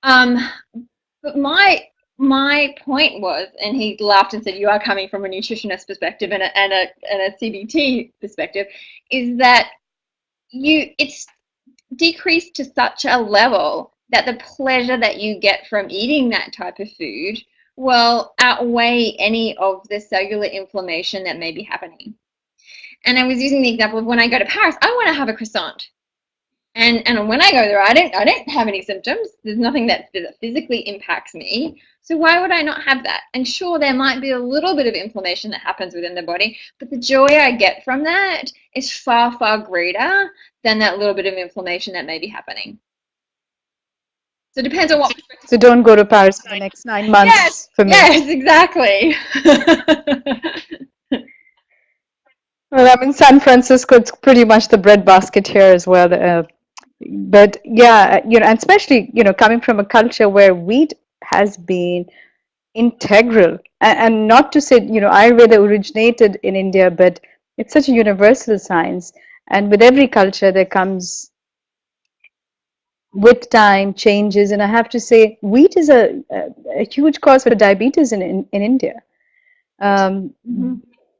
But my point was, and he laughed and said, "You are coming from a nutritionist perspective and a CBT perspective, is that it's decreased to such a level that the pleasure that you get from eating that type of food will outweigh any of the cellular inflammation that may be happening." And I was using the example of when I go to Paris, I want to have a croissant. And when I go there, I don't have any symptoms. There's nothing that physically impacts me. So why would I not have that? And sure, there might be a little bit of inflammation that happens within the body, but the joy I get from that is far, far greater than that little bit of inflammation that may be happening. So it depends on what. So don't go to Paris for the next 9 months Yes, for me. yes, exactly. Well, I'm in San Francisco. It's pretty much the breadbasket here as well. But yeah, and especially, coming from a culture where wheat has been integral, and not to say, Ayurveda originated in India, but it's such a universal science. And with every culture, there comes with time changes. And I have to say, wheat is a huge cause for diabetes in India.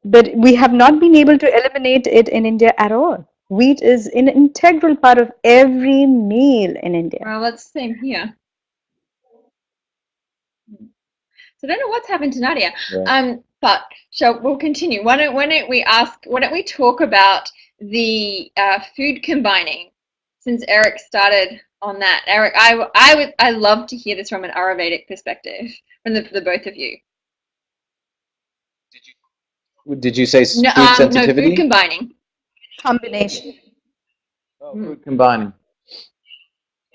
But we have not been able to eliminate it in India at all. Wheat is an integral part of every meal in India. Well, that's the same here. So I don't know what's happened to Nadia. Yeah. But so we'll continue. Why don't we talk about the food combining, since Eric started on that. Eric, I love to hear this from an Ayurvedic perspective from the both of you. Did you say food No, sensitivity? food combining. Combination. Oh, food combining.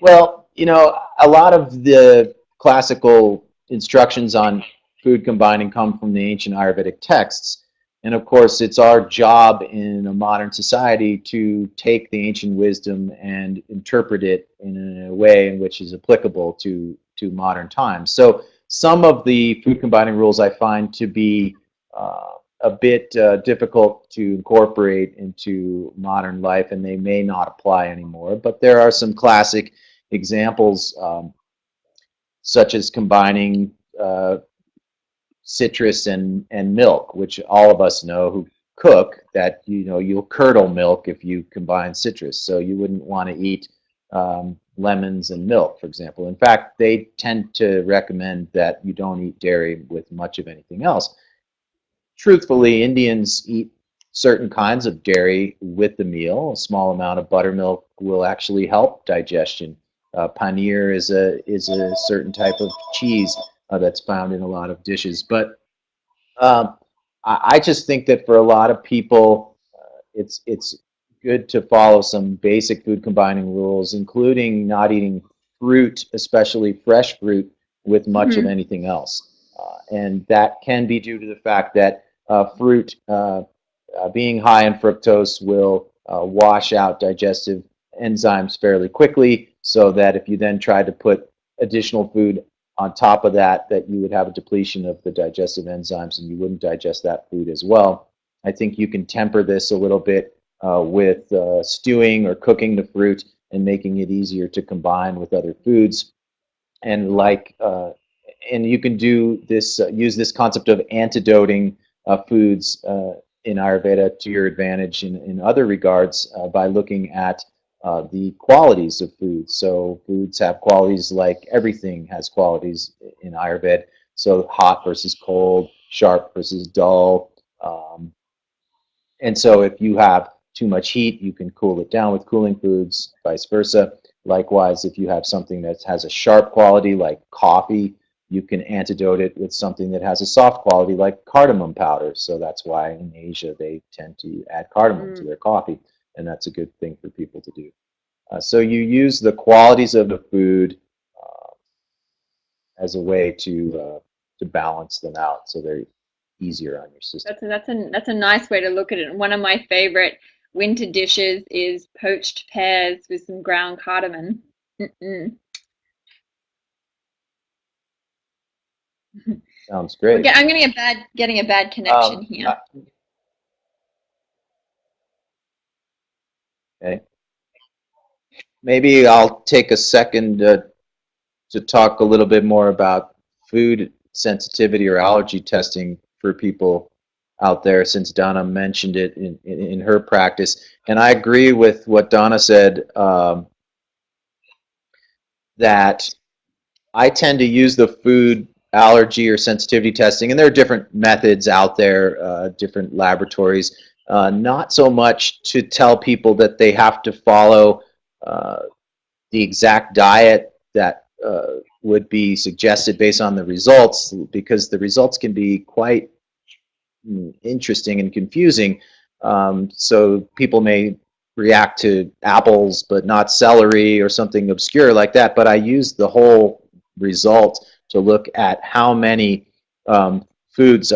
Well, a lot of the classical instructions on food combining come from the ancient Ayurvedic texts. And of course, it's our job in a modern society to take the ancient wisdom and interpret it in a way in which is applicable to modern times. So some of the food combining rules I find to be a bit difficult to incorporate into modern life, and they may not apply anymore. But there are some classic examples, such as combining citrus and milk, which all of us know who cook that you'll curdle milk if you combine citrus. So you wouldn't want to eat lemons and milk, for example. In fact, they tend to recommend that you don't eat dairy with much of anything else. Truthfully, Indians eat certain kinds of dairy with the meal. A small amount of buttermilk will actually help digestion. Paneer is a certain type of cheese that's found in a lot of dishes. But I just think that for a lot of people, it's good to follow some basic food combining rules, including not eating fruit, especially fresh fruit, with much of anything else. And that can be due to the fact that fruit, being high in fructose, will wash out digestive enzymes fairly quickly, so that if you then try to put additional food on top of that, you would have a depletion of the digestive enzymes and you wouldn't digest that food as well. I think you can temper this a little bit with stewing or cooking the fruit and making it easier to combine with other foods. And and you can do this, use this concept of antidoting foods in Ayurveda to your advantage in other regards by looking at the qualities of foods. So foods have qualities, like everything has qualities in Ayurveda. So hot versus cold, sharp versus dull. And so if you have too much heat, you can cool it down with cooling foods, vice versa. Likewise, if you have something that has a sharp quality like coffee, you can antidote it with something that has a soft quality like cardamom powder. So that's why in Asia they tend to add cardamom to their coffee, and that's a good thing for people to do. So you use the qualities of the food as a way to balance them out, so they're easier on your system. That's a nice way to look at it. And one of my favorite winter dishes is poached pears with some ground cardamom. Sounds great. I'm getting a bad connection here. Okay. Maybe I'll take a second to talk a little bit more about food sensitivity or allergy testing for people out there, since Donna mentioned it in her practice. And I agree with what Donna said, that I tend to use the food allergy or sensitivity testing, and there are different methods out there, different laboratories, not so much to tell people that they have to follow the exact diet that would be suggested based on the results, because the results can be quite interesting and confusing. So people may react to apples but not celery or something obscure like that. But I use the whole result to look at how many foods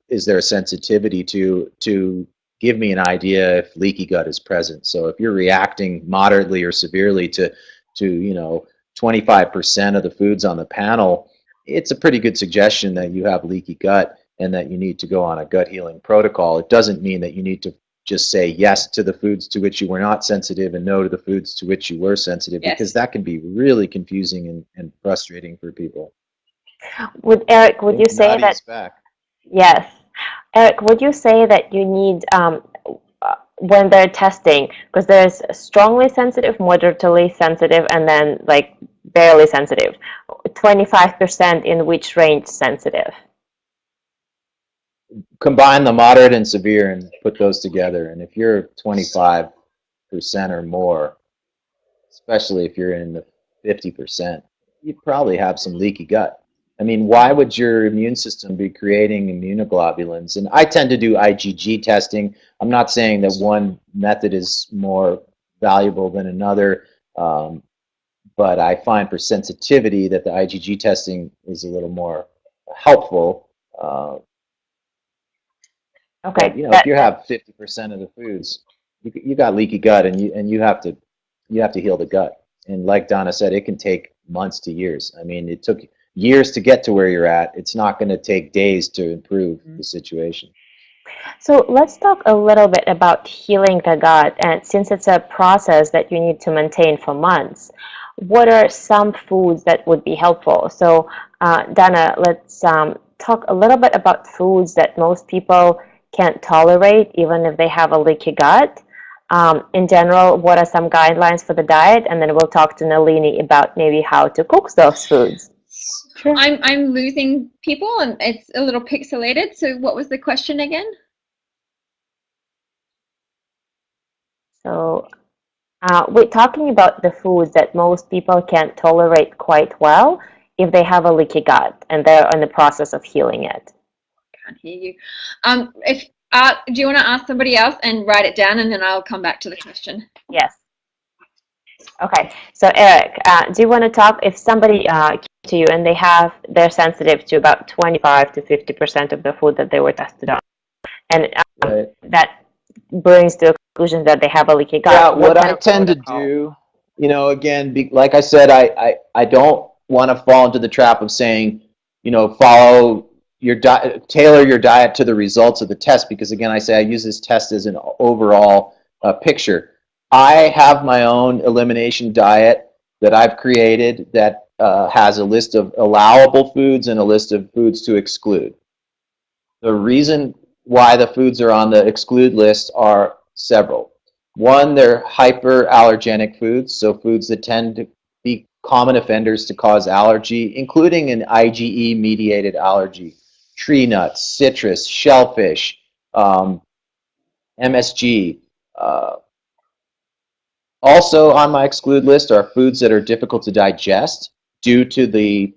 is there a sensitivity to give me an idea if leaky gut is present. So if you're reacting moderately or severely to 25% of the foods on the panel, it's a pretty good suggestion that you have leaky gut and that you need to go on a gut healing protocol. It doesn't mean that you need to just say yes to the foods to which you were not sensitive and no to the foods to which you were sensitive, because that can be really confusing and frustrating for people. Eric, would you say that? Back. Yes. Eric, would you say that you need, when they're testing, because there's strongly sensitive, moderately sensitive, and then like barely sensitive, 25% in which range sensitive? Combine the moderate and severe and put those together. And if you're 25% or more, especially if you're in the 50%, you probably have some leaky gut. I mean, why would your immune system be creating immunoglobulins? And I tend to do IgG testing. I'm not saying that one method is more valuable than another, but I find for sensitivity that the IgG testing is a little more helpful. Okay. But, if you have 50% of the foods, you got leaky gut, and you have to heal the gut. And like Donna said, it can take months to years. I mean, it took years to get to where you're at. It's not going to take days to improve the situation. So let's talk a little bit about healing the gut. And since it's a process that you need to maintain for months, what are some foods that would be helpful? So Donna, let's talk a little bit about foods that most people can't tolerate, even if they have a leaky gut. In general, what are some guidelines for the diet? And then we'll talk to Nalini about maybe how to cook those foods. Sure. I'm losing people and it's a little pixelated. So what was the question again? So we're talking about the foods that most people can't tolerate quite well if they have a leaky gut and they're in the process of healing it. Can't hear you. Do you want to ask somebody else and write it down, and then I'll come back to the question? Yes. Okay. So Eric, do you want to talk if somebody came to you and they're sensitive to about 25 to 50% of the food that they were tested on, and that brings to a conclusion that they have a leaky gut? Yeah, what I tend to do, again, like I said, I don't want to fall into the trap of saying, follow your diet, tailor your diet to the results of the test, because again, I use this test as an overall picture. I have my own elimination diet that I've created that has a list of allowable foods and a list of foods to exclude. The reason why the foods are on the exclude list are several. One, they're hyperallergenic foods, so foods that tend to be common offenders to cause allergy, including an IgE-mediated allergy. Tree nuts, citrus, shellfish, MSG. Also on my exclude list are foods that are difficult to digest due to the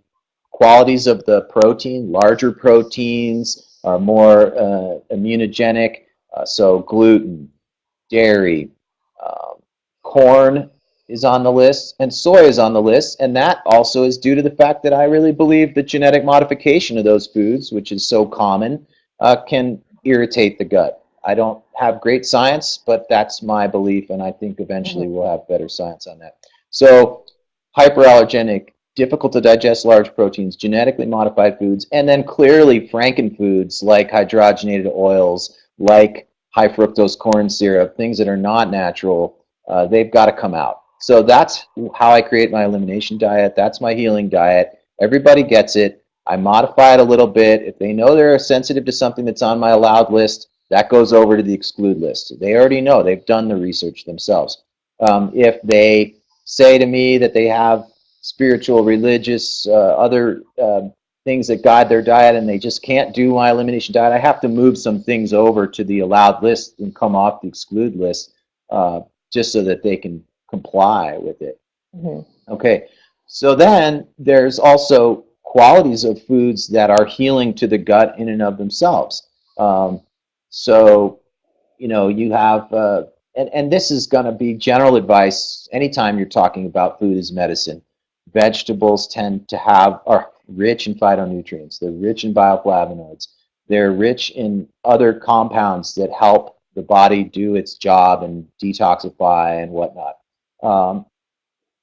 qualities of the protein. Larger proteins are more immunogenic, so gluten, dairy, corn is on the list, and soy is on the list, and that also is due to the fact that I really believe that genetic modification of those foods, which is so common, can irritate the gut. I don't have great science, but that's my belief, and I think eventually Mhm. we'll have better science on that. So, hyperallergenic, difficult to digest large proteins, genetically modified foods, and then clearly frankenfoods like hydrogenated oils, like high fructose corn syrup, things that are not natural, they've got to come out. So that's how I create my elimination diet. That's my healing diet. Everybody gets it. I modify it a little bit. If they know they're sensitive to something that's on my allowed list, that goes over to the exclude list. They already know. They've done the research themselves. If they say to me that they have spiritual, religious, other things that guide their diet and they just can't do my elimination diet, I have to move some things over to the allowed list and come off the exclude list just so that they can comply with it. Mhm. Okay, so then there's also qualities of foods that are healing to the gut in and of themselves. So, you have, and this is going to be general advice anytime you're talking about food as medicine. Vegetables are rich in phytonutrients. They're rich in bioflavonoids. They're rich in other compounds that help the body do its job and detoxify and whatnot. Um,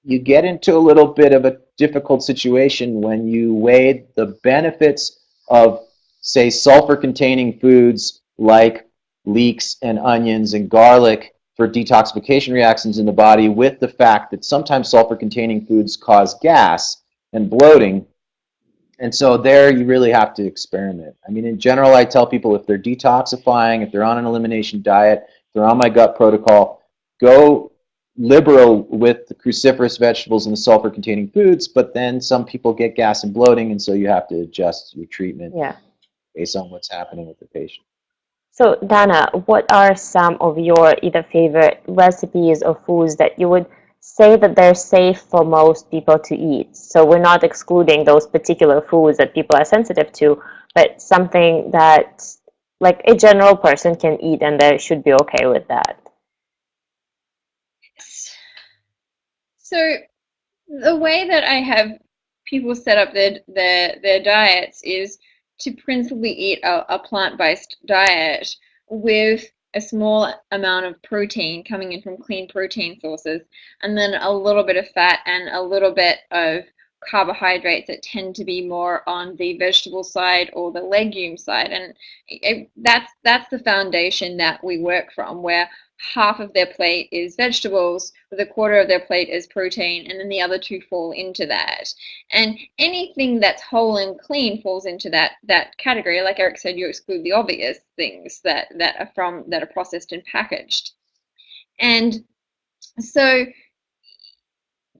you get into a little bit of a difficult situation when you weigh the benefits of, say, sulfur-containing foods like leeks and onions and garlic for detoxification reactions in the body with the fact that sometimes sulfur-containing foods cause gas and bloating. And so there you really have to experiment. I mean, in general, I tell people if they're detoxifying, if they're on an elimination diet, if they're on my gut protocol, go liberal with the cruciferous vegetables and the sulfur-containing foods, but then some people get gas and bloating, and so you have to adjust your treatment Yeah. based on what's happening with the patient. So, Dana, what are some of your either favorite recipes or foods that you would say that they're safe for most people to eat? So we're not excluding those particular foods that people are sensitive to, but something that like a general person can eat and they should be okay with that. So the way that I have people set up their diets is to principally eat a plant-based diet with a small amount of protein coming in from clean protein sources, and then a little bit of fat and a little bit of carbohydrates that tend to be more on the vegetable side or the legume side. And that's the foundation that we work from, where half of their plate is vegetables, with a quarter of their plate is protein, and then the other two fall into that. And anything that's whole and clean falls into that category. Like Eric said, you exclude the obvious things that are processed and packaged. And so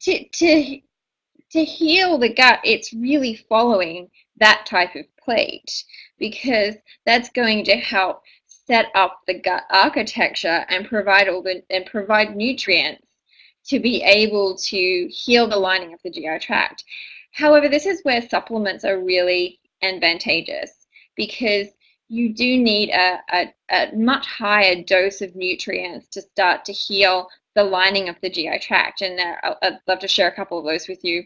to heal the gut, it's really following that type of plate, because that's going to help set up the gut architecture and provide nutrients to be able to heal the lining of the GI tract. However, this is where supplements are really advantageous, because you do need a much higher dose of nutrients to start to heal the lining of the GI tract. And I'd love to share a couple of those with you.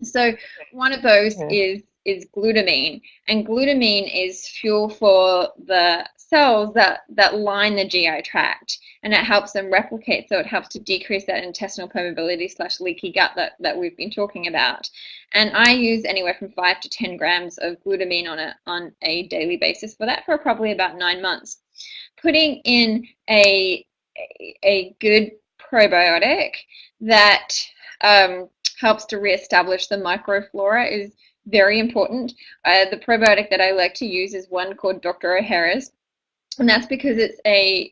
So one of those Mhm. is glutamine, and glutamine is fuel for the cells that line the GI tract, and it helps them replicate. So it helps to decrease that intestinal permeability / leaky gut that we've been talking about. And I use anywhere from 5 to 10 grams of glutamine on a daily basis for that for probably about 9 months. Putting in a good probiotic that helps to reestablish the microflora is very important. The probiotic that I like to use is one called Dr. O'Hara's, and that's because it's a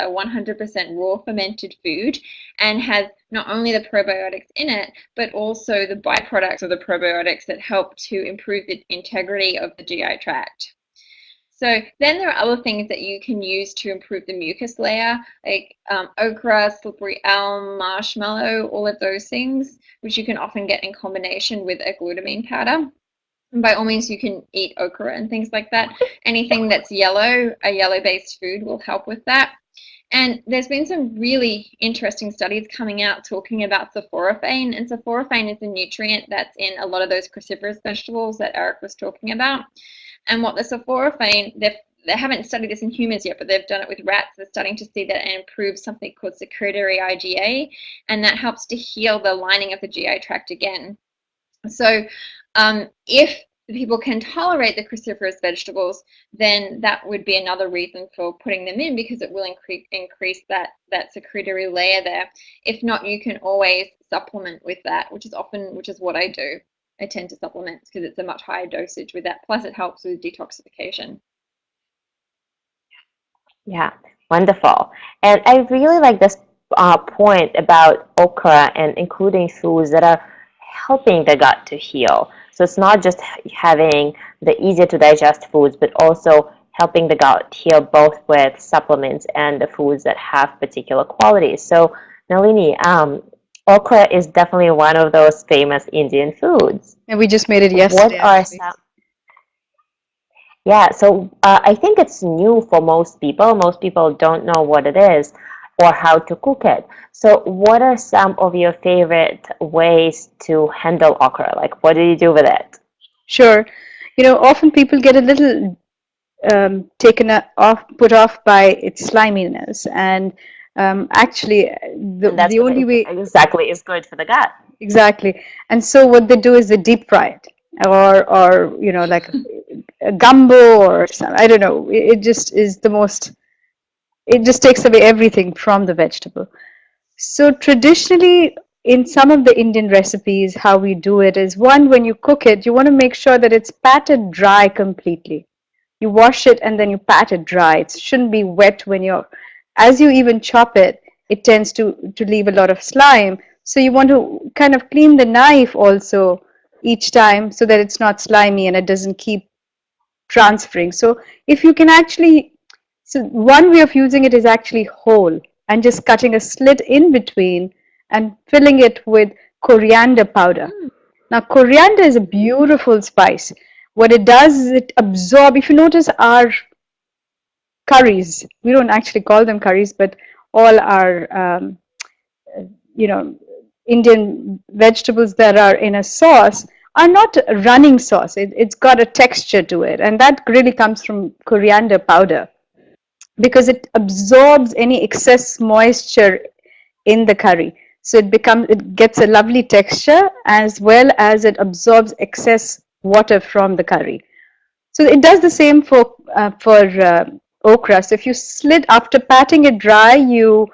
100% raw fermented food and has not only the probiotics in it, but also the byproducts of the probiotics that help to improve the integrity of the GI tract. So then there are other things that you can use to improve the mucus layer, like okra, slippery elm, marshmallow, all of those things, which you can often get in combination with a glutamine powder. And by all means, you can eat okra and things like that. Anything that's yellow, a yellow-based food, will help with that. And there's been some really interesting studies coming out talking about sulforaphane, and sulforaphane is a nutrient that's in a lot of those cruciferous vegetables that Eric was talking about. And what the sulforaphane, they haven't studied this in humans yet, but they've done it with rats. They're starting to see that it improves something called secretory IgA, and that helps to heal the lining of the GI tract again. So if people can tolerate the cruciferous vegetables, then that would be another reason for putting them in, because it will increase that secretory layer there. If not, you can always supplement with that, which is what I do. I tend to supplement because it's a much higher dosage with that. Plus, it helps with detoxification. Yeah, wonderful. And I really like this point about okra and including foods that are helping the gut to heal. So it's not just having the easier to digest foods, but also helping the gut heal both with supplements and the foods that have particular qualities. So Nalini, okra is definitely one of those famous Indian foods. And we just made it What yesterday, are actually. some? Yeah, so I think it's new for most people. Most people don't know what it is or how to cook it. So what are some of your favorite ways to handle okra? Like, what do you do with it? Sure. Often people get a little put off by its sliminess, and actually, And that's the what only way, exactly is good for the gut. exactly. And so what they do is they deep fry it, or like a gumbo or some, I don't know. It just is the most. It just takes away everything from the vegetable. So traditionally, in some of the Indian recipes, how we do it is, one, when you cook it, you want to make sure that it's patted dry completely. You wash it and then you pat it dry. It shouldn't be wet when as you even chop it, it tends to leave a lot of slime. So you want to kind of clean the knife also each time so that it's not slimy and it doesn't keep transferring. So if you can actually, so one way of using it is actually whole and just cutting a slit in between and filling it with coriander powder. Now, coriander is a beautiful spice. What it does is it absorbs, if you notice our curries, we don't actually call them curries, but all our, you know, Indian vegetables that are in a sauce are not running sauce. It's got a texture to it. And that really comes from coriander powder because it absorbs any excess moisture in the curry. So it gets a lovely texture as well as it absorbs excess water from the curry. So it does the same for okra. So if you slit after patting it dry, you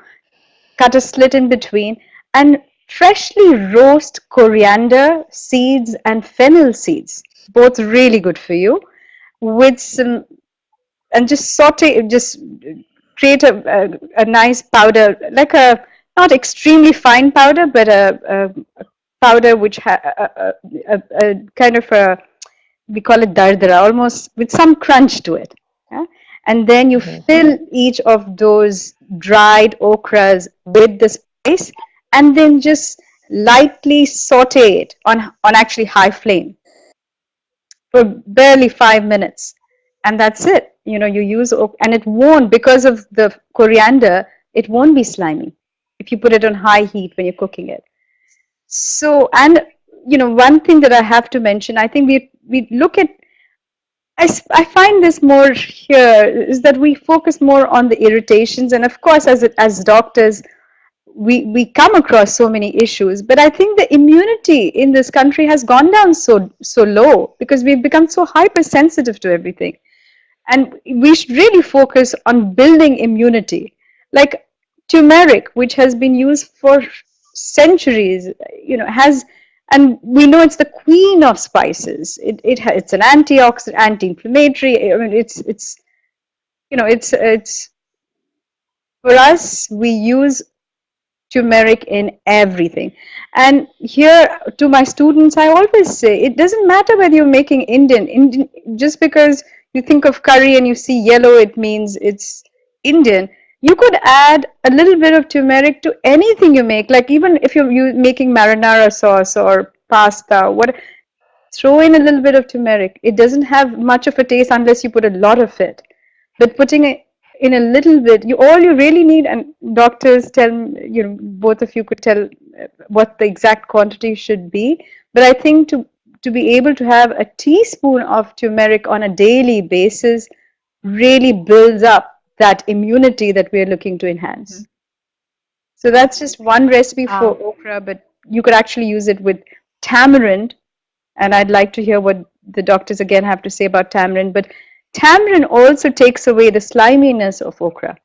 cut a slit in between and freshly roast coriander seeds and fennel seeds, both really good for you, with some, and just saute, just create a nice powder, like a not extremely fine powder, but a powder which a kind of a, we call it dardara, almost with some crunch to it. Yeah? And then you Mm-hmm. fill each of those dried okras with the spice, and then just lightly saute it on actually high flame for barely 5 minutes, and that's it. You use and it won't, because of the coriander, it won't be slimy if you put it on high heat when you're cooking it. So, and one thing that I have to mention, I think we look at, I find this more here is that we focus more on the irritations, and of course, as doctors, we come across so many issues. But I think the immunity in this country has gone down so low because we've become so hypersensitive to everything, and we should really focus on building immunity, like turmeric, which has been used for centuries, has, and we know it's the queen of spices. It's an antioxidant, anti-inflammatory. I mean, it's it's for us, we use turmeric in everything. And here, to my students, I always say it doesn't matter whether you're making Indian, just because you think of curry and you see yellow, it means it's Indian. You could add a little bit of turmeric to anything you make, like even if you're making marinara sauce or pasta, throw in a little bit of turmeric. It doesn't have much of a taste unless you put a lot of it. But putting it in a little bit, all you really need, and doctors tell, both of you could tell what the exact quantity should be. But I think to be able to have a teaspoon of turmeric on a daily basis really builds up that immunity that we're looking to enhance. So that's just one recipe for okra, but you could actually use it with tamarind. And I'd like to hear what the doctors again have to say about tamarind. But tamarind also takes away the sliminess of okra.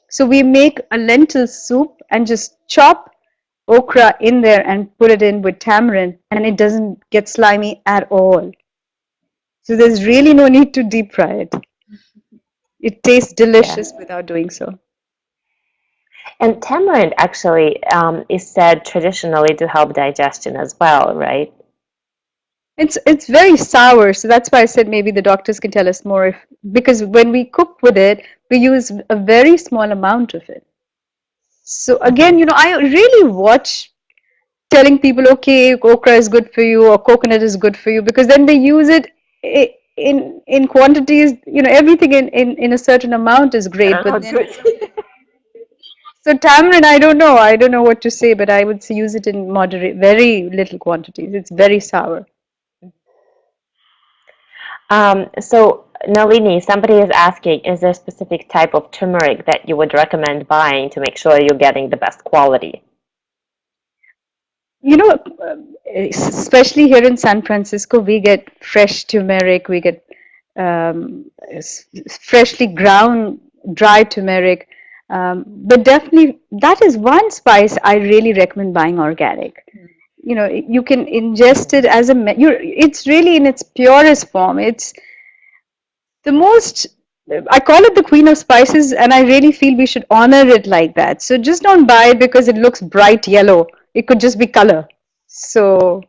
So we make a lentil soup and just chop okra in there and put it in with tamarind, and it doesn't get slimy at all. So there's really no need to deep fry it. It tastes Yeah. delicious without doing so. And tamarind actually is said traditionally to help digestion as well, right? It's very sour, so that's why I said maybe the doctors can tell us more if, because when we cook with it, we use a very small amount of it. So again, I really watch telling people, okay, okra is good for you or coconut is good for you, because then they use it in quantities, everything in a certain amount is great, but Oh, then good. so tamarind, I don't know what to say, but I would say use it in moderate, very little quantities. It's very sour. So Nalini, somebody is asking, is there a specific type of turmeric that you would recommend buying to make sure you're getting the best quality? Especially here in San Francisco, we get fresh turmeric, we get freshly ground dry turmeric. But definitely, that is one spice I really recommend buying organic. You can ingest it as it's really in its purest form. It's the most, I call it the queen of spices, and I really feel we should honor it like that. So just don't buy it because it looks bright yellow. It could just be color. So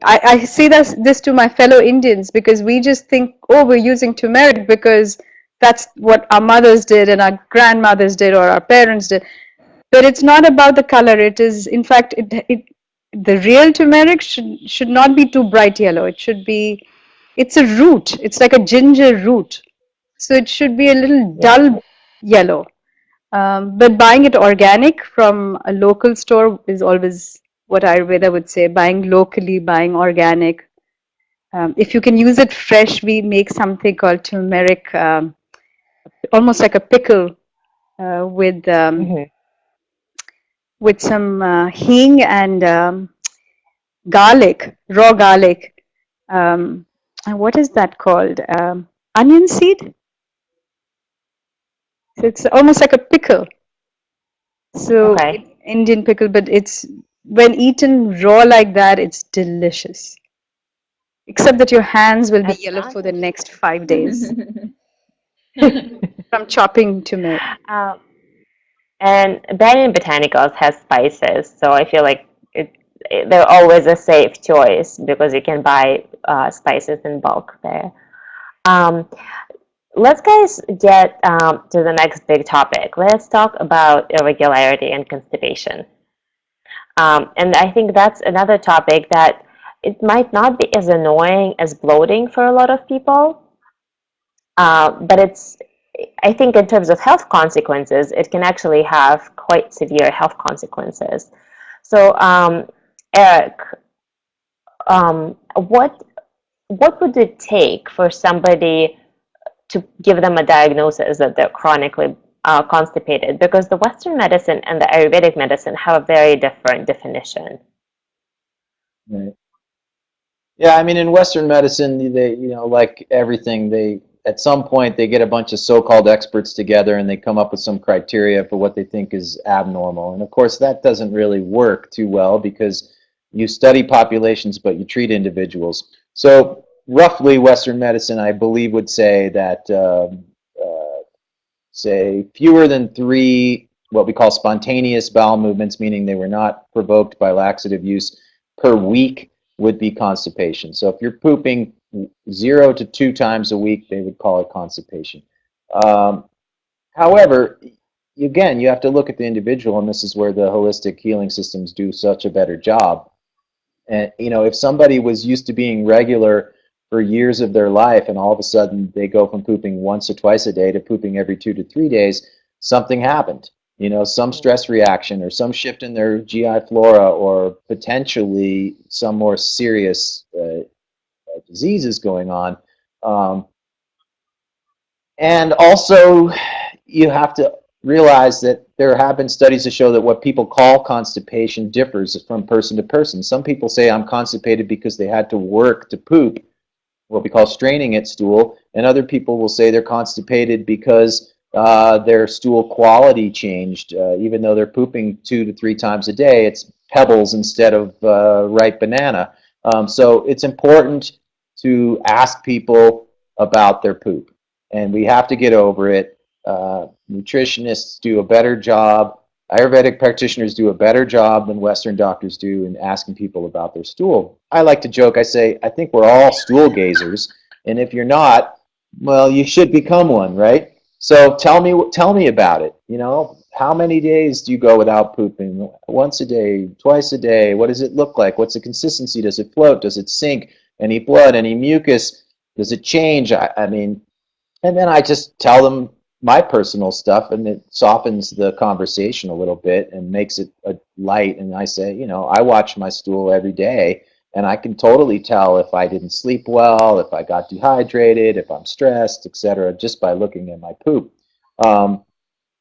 I say this to my fellow Indians, because we just think, oh, we're using turmeric because that's what our mothers did and our grandmothers did or our parents did. But it's not about the color. It is, in fact, the real turmeric should not be too bright yellow. It should be, it's a root. It's like a ginger root. So it should be a little dull yellow. But buying it organic from a local store is always what Ayurveda would say, buying locally, buying organic. If you can use it fresh, we make something called turmeric, almost like a pickle uh, with um, Mm-hmm. with some hing and garlic, raw garlic. And what is that called? Onion seed. So it's almost like a pickle. So Okay. Indian pickle, but it's when eaten raw like that, it's delicious. Except that your hands will be That yellow for sounds the next 5 days from chopping turmeric. um, and Banyan Botanicals has spices, so I feel like they're always a safe choice because you can buy spices in bulk there. Um, let's guys get to the next big topic. Let's talk about irregularity and constipation. And I think that's another topic that it might not be as annoying as bloating for a lot of people, but I think in terms of health consequences, it can actually have quite severe health consequences. So, Eric, what would it take for somebody to give them a diagnosis that they're chronically constipated? Because the Western medicine and the Ayurvedic medicine have a very different definition. Right. Yeah, I mean, in Western medicine, they, like everything, they at some point they get a bunch of so-called experts together and they come up with some criteria for what they think is abnormal. And of course, that doesn't really work too well because you study populations, but you treat individuals. So roughly, Western medicine, I believe, would say that say fewer than 3 what we call spontaneous bowel movements, meaning they were not provoked by laxative use, per week would be constipation. So if you're pooping 0 to 2 times a week, they would call it constipation. Um, However, again, you have to look at the individual, and this is where the holistic healing systems do such a better job. And if somebody was used to being regular for years of their life, and all of a sudden they go from pooping once or twice a day to pooping every 2 to 3 days, something happened. Some stress reaction or some shift in their GI flora, or potentially some more serious diseases going on. Um, And also, you have to realize that there have been studies to show that what people call constipation differs from person to person. Some people say I'm constipated because they had to work to poop, what we call straining at stool, and other people will say they're constipated because their stool quality changed. Even though they're pooping 2 to 3 times a day, it's pebbles instead of ripe banana. So it's important to ask people about their poop, and we have to get over it. Nutritionists do a better job. Ayurvedic practitioners do a better job than Western doctors do in asking people about their stool. I like to joke, I say, I think we're all stool gazers, and if you're not, well, you should become one, right? So tell me about it. You know, how many days do you go without pooping? Once a day, twice a day? What does it look like? What's the consistency? Does it float? Does it sink? Any blood? Any mucus? Does it change? I mean, and then I just tell them my personal stuff, and it softens the conversation a little bit and makes it light. And I say, you know, I watch my stool every day, and I can totally tell if I didn't sleep well, if I got dehydrated, if I'm stressed, etc., just by looking at my poop. Um,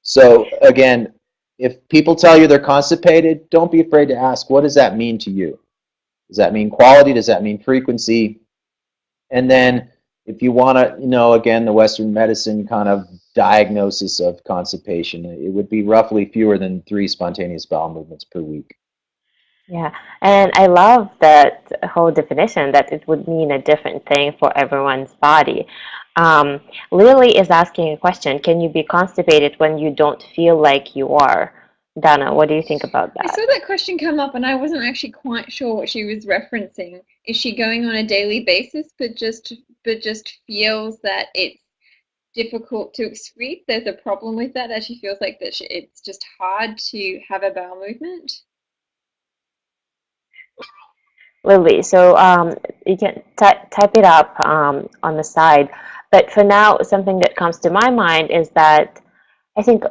so again, if people tell you they're constipated, don't be afraid to ask, what does that mean to you? Does that mean quality? Does that mean frequency? And then if you want to, you know, again, the Western medicine kind of diagnosis of constipation, it would be roughly fewer than 3 spontaneous bowel movements per week. Yeah, and I love that whole definition that it would mean a different thing for everyone's body. Um, Lily is asking a question: can you be constipated when you don't feel like you are? Dana, what do you think about I that? saw that question come up and I wasn't actually quite sure what she was referencing. Is she going on a daily basis but just feels that it's difficult to excrete? There's a problem with that she feels like it's just hard to have a bowel movement. Lily, so you can type it up on the side. But for now, something that comes to my mind is that I think,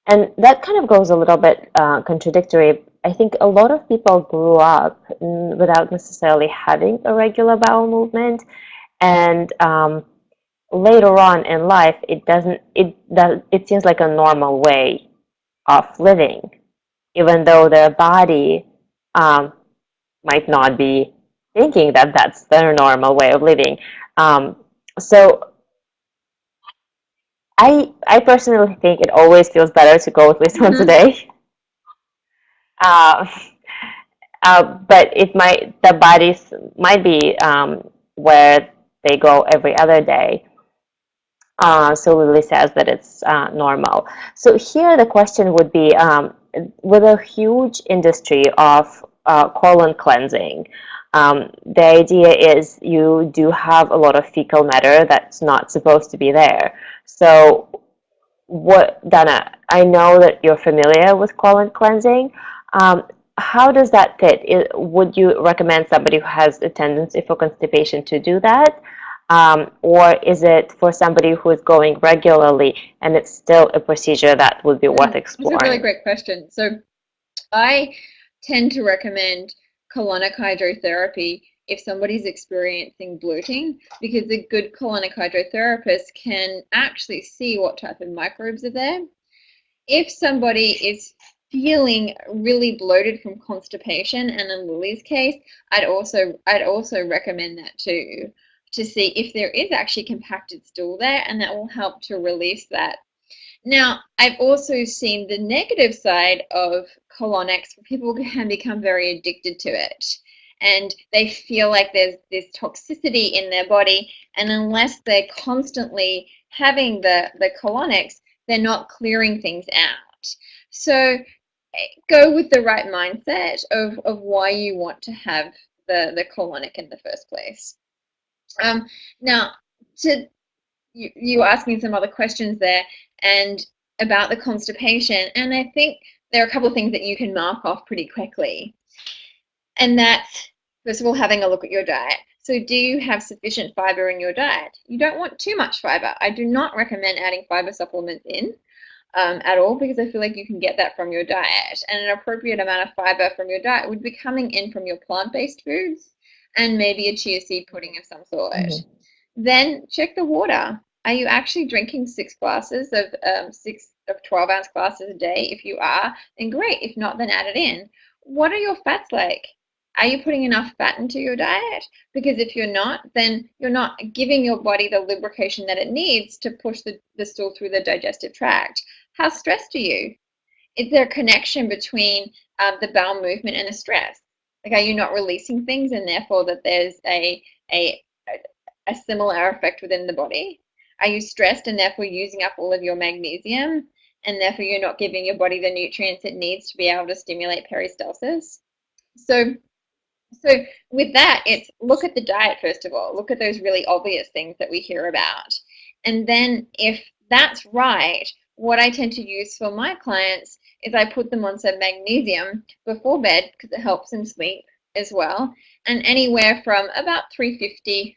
and that kind of goes a little bit contradictory. I think a lot of people grew up without necessarily having a regular bowel movement, and later on in life, it seems like a normal way of living, even though their body um, might not be thinking that that's their normal way of living. Um, so I personally think it always feels better to go at least once a day. Uh, but the bodies might be where they go every other day. So Lily says that it's normal. So here the question would be, with a huge industry of colon cleansing, the idea is you do have a lot of fecal matter that's not supposed to be there. So Dana, I know that you're familiar with colon cleansing. Um, how does that fit? Would you recommend somebody who has a tendency for constipation to do that? Or is it for somebody who is going regularly and it's still a procedure that would be worth It's a really exploring? great question. So I tend to recommend colonic hydrotherapy if somebody's experiencing bloating, because a good colonic hydrotherapist can actually see what type of microbes are there. If somebody is feeling really bloated from constipation, and in Lily's case, I'd also recommend that too, to see if there is actually compacted stool there, and that will help to release that. Now, I've also seen the negative side of colonics, where people can become very addicted to it. And they feel like there's this toxicity in their body, and unless they're constantly having the colonics, they're not clearing things out. So go with the right mindset of why you want to have the colonic in the first place. Now, to you asking some other questions there and about the constipation, and I think there are a couple of things that you can mark off pretty quickly. And that's, first of all, having a look at your diet. So do you have sufficient fiber in your diet? You don't want too much fiber. I do not recommend adding fiber supplements in at all, because I feel like you can get that from your diet. And an appropriate amount of fiber from your diet would be coming in from your plant-based foods and maybe a chia seed pudding of some sort. Mhm. Then check the water. Are you actually drinking 12-ounce glasses a day? If you are, then great. If not, then add it in. What are your fats like? Are you putting enough fat into your diet? Because if you're not, then you're not giving your body the lubrication that it needs to push the stool through the digestive tract. How stressed are you? Is there a connection between the bowel movement and the stress? Like, are you not releasing things, and therefore that there's a similar effect within the body? Are you stressed and therefore using up all of your magnesium, and therefore you're not giving your body the nutrients it needs to be able to stimulate peristalsis? So with that, it's look at the diet first of all. Look at those really obvious things that we hear about. And then if that's right, what I tend to use for my clients is I put them on some magnesium before bed because it helps them sleep as well. And anywhere from about 350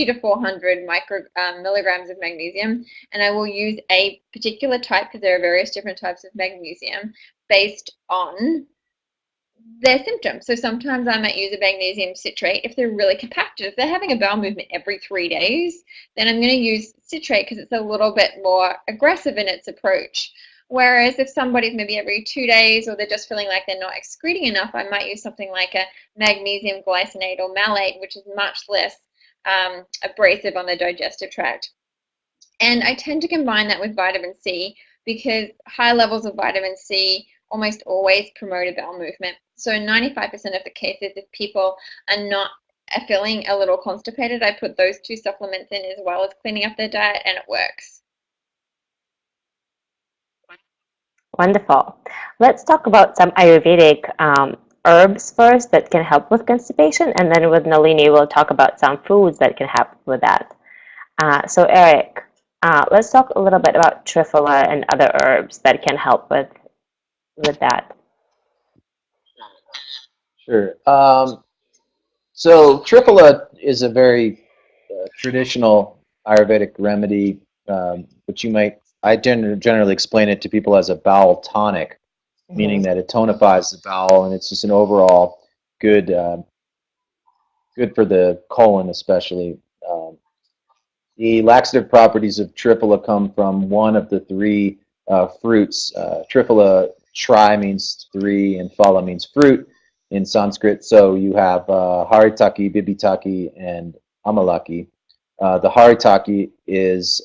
to 400 milligrams of magnesium. And I will use a particular type, because there are various different types of magnesium, based on their symptoms. So sometimes I might use a magnesium citrate if they're really compacted. If they're having a bowel movement every 3 days, then I'm going to use citrate because it's a little bit more aggressive in its approach. Whereas if somebody's maybe every 2 days, or they're just feeling like they're not excreting enough, I might use something like a magnesium glycinate or malate, which is much less abrasive on the digestive tract. And I tend to combine that with vitamin C, because high levels of vitamin C almost always promote a bowel movement. So 95% of the cases, if people are not feeling a little constipated, I put those two supplements in as well as cleaning up their diet, and it works. Wonderful. Let's talk about some Ayurvedic herbs first that can help with constipation, and then with Nalini, we'll talk about some foods that can help with that. So Eric, let's talk a little bit about Triphala and other herbs that can help with that. Sure. So Triphala is a very traditional Ayurvedic remedy, which I generally explain it to people as a bowel tonic, meaning that it tonifies the bowel, and it's just an overall good for the colon especially. The laxative properties of Triphala come from one of the three fruits. Triphala, tri means three, and phala means fruit in Sanskrit. So you have haritaki, bibitaki, and amalaki. The haritaki is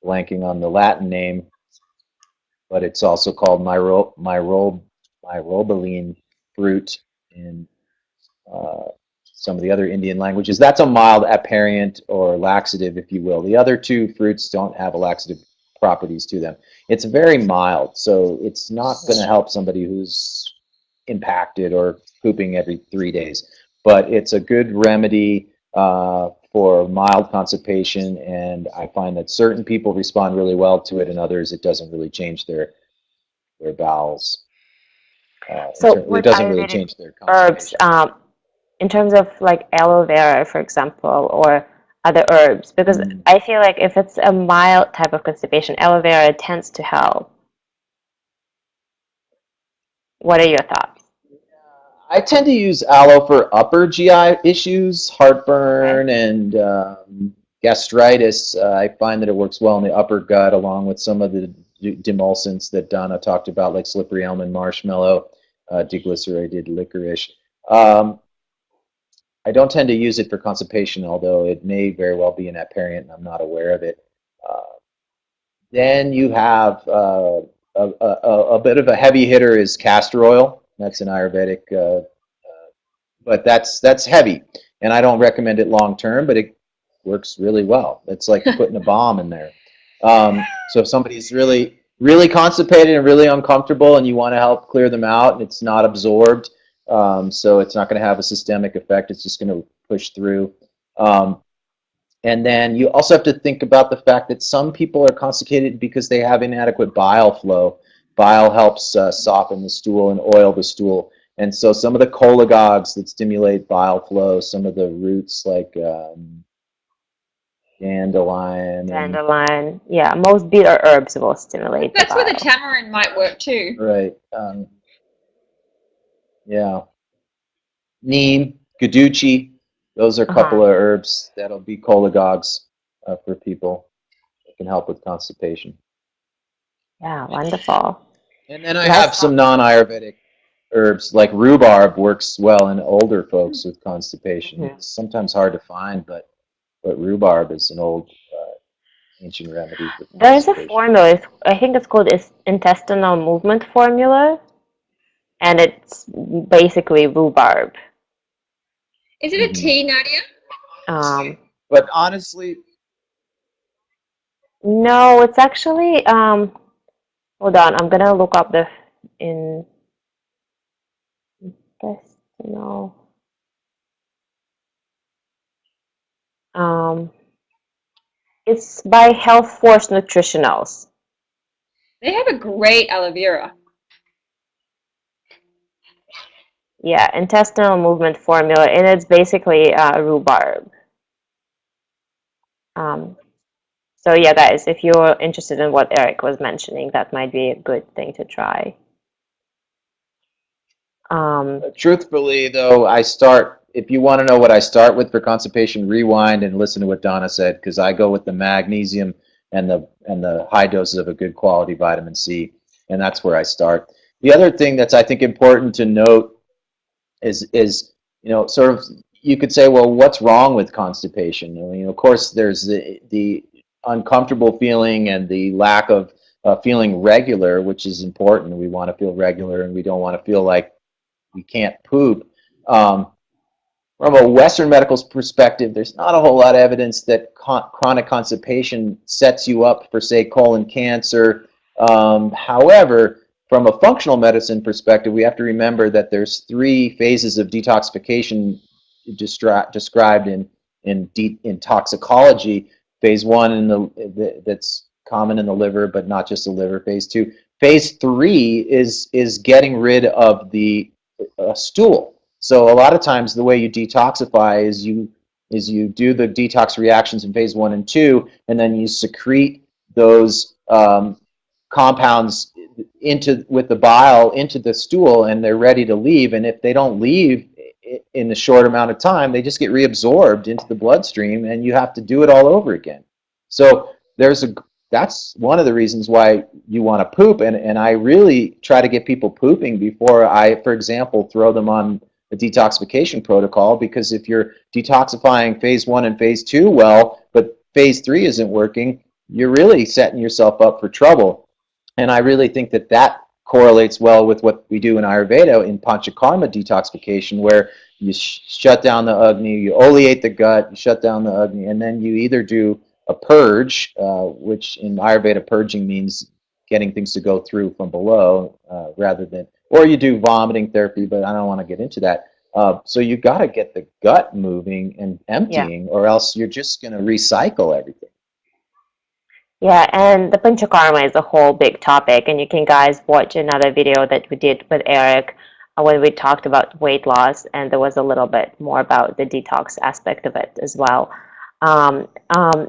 blanking on the Latin name, but it's also called myrobaline fruit in some of the other Indian languages. That's a mild aperient or laxative, if you will. The other two fruits don't have laxative properties to them. It's very mild, so it's not going to help somebody who's impacted or pooping every 3 days. But it's a good remedy for mild constipation, and I find that certain people respond really well to it, and others it doesn't really change their bowels. So it doesn't really change their herbs, in terms of like aloe vera, for example, or other herbs, because I feel like if it's a mild type of constipation, aloe vera tends to help. What are your thoughts? I tend to use aloe for upper GI issues, heartburn, and gastritis. I find that it works well in the upper gut, along with some of the demulcents that Donna talked about, like slippery elm, marshmallow, deglycerated licorice. I don't tend to use it for constipation, although it may very well be an aperient and I'm not aware of it. Then you have a bit of a heavy hitter is castor oil. That's an Ayurvedic, but that's heavy, and I don't recommend it long term, but it works really well. It's like putting a bomb in there. So if somebody's really, really constipated and really uncomfortable and you want to help clear them out and it's not absorbed, so it's not going to have a systemic effect, it's just going to push through. And then you also have to think about the fact that some people are constipated because they have inadequate bile flow. Bile helps soften the stool and oil the stool. And so some of the cholagogues that stimulate bile flow, some of the roots like dandelion. Yeah, most bitter herbs will stimulate the That's where the bile. tamarind might work too. Right. Yeah. Neem, guduchi, those are a couple of herbs that'll be cholagogues for people that can help with constipation. Yeah, wonderful. And then I have some non-Ayurvedic herbs, like rhubarb works well in older folks with constipation. It's sometimes hard to find, but rhubarb is an old ancient remedy for There's a constipation. formula, I think it's called intestinal movement formula, and it's basically rhubarb. Is it a tea, Nadia? But honestly, no, it's actually, hold on, I'm gonna look up the intestinal. It's by Health Force Nutritionals. They have a great aloe vera. Yeah, intestinal movement formula, and it's basically rhubarb. So yeah, guys, if you're interested in what Eric was mentioning, that might be a good thing to try. truthfully, though, if you want to know what I start with for constipation, rewind and listen to what Donna said, because I go with the magnesium and the high doses of a good quality vitamin C, and that's where I start. The other thing that's, I think, important to note is sort of, you could say, well, what's wrong with constipation? Of course, there's the uncomfortable feeling and the lack of feeling regular, which is important. We want to feel regular, and we don't want to feel like we can't poop. From a Western medical perspective, there's not a whole lot of evidence that chronic constipation sets you up for, say, colon cancer. However, from a functional medicine perspective, we have to remember that there's 3 phases of detoxification described in toxicology. Phase 1 that's common in the liver, but not just the liver. Phase 2. Phase 3 is getting rid of the stool. So a lot of times the way you detoxify is you do the detox reactions in phase 1 and 2, and then you secrete those compounds with the bile into the stool, and they're ready to leave. And if they don't leave in a short amount of time, they just get reabsorbed into the bloodstream, and you have to do it all over again. So that's one of the reasons why you want to poop, and I really try to get people pooping before I, for example, throw them on a detoxification protocol, because if you're detoxifying phase 1 and phase 2 well, but phase 3 isn't working, you're really setting yourself up for trouble. And I really think that correlates well with what we do in Ayurveda in Panchakarma detoxification, where you shut down the Agni, you oleate the gut, you shut down the Agni, and then you either do a purge, which in Ayurveda purging means getting things to go through from below, or you do vomiting therapy, but I don't want to get into that. So you got to get the gut moving and emptying, or else you're just going to recycle everything. Yeah, and the Panchakarma is a whole big topic, and you can guys watch another video that we did with Eric when we talked about weight loss, and there was a little bit more about the detox aspect of it as well.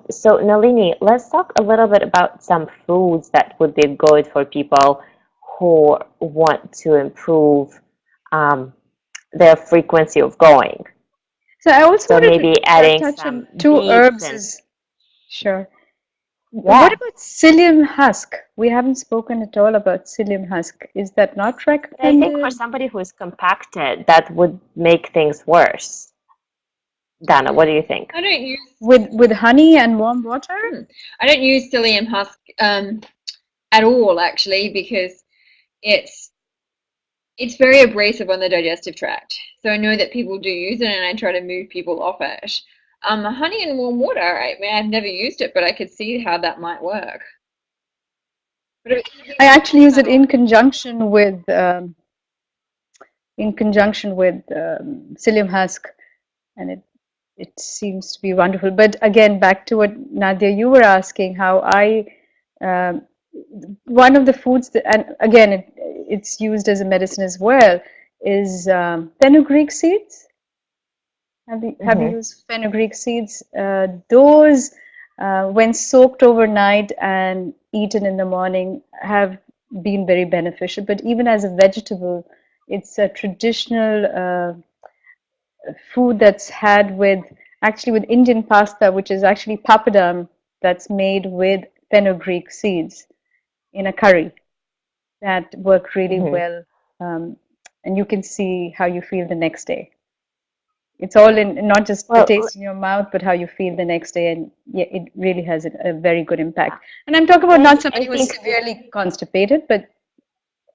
So Nalini, let's talk a little bit about some foods that would be good for people who want to improve their frequency of going. So I also wanted maybe to adding touch some on 2 herbs. Sure. What about psyllium husk? We haven't spoken at all about psyllium husk. Is that not recommended? I think for somebody who is compacted, that would make things worse. Dana, what do you think? I don't use with honey and warm water. I don't use psyllium husk at all, actually, because it's very abrasive on the digestive tract. So I know that people do use it, and I try to move people off it. Honey and warm water, I've never used it, but I could see how that might work. I actually use it in conjunction with psyllium husk, and it seems to be wonderful. But again, back to what Nadia, you were asking, how one of the foods that, and again, it's used as a medicine as well, is fenugreek seeds. Have you used fenugreek seeds? Those, when soaked overnight and eaten in the morning, have been very beneficial. But even as a vegetable, it's a traditional food that's had with actually with Indian pasta, which is actually papadum that's made with fenugreek seeds in a curry that work really Hmm. well. And you can see how you feel the next day. It's all in not just the Well, taste in your mouth, but how you feel the next day. And yeah, it really has a very good impact. And I'm talking about not I somebody who is think severely constipated, but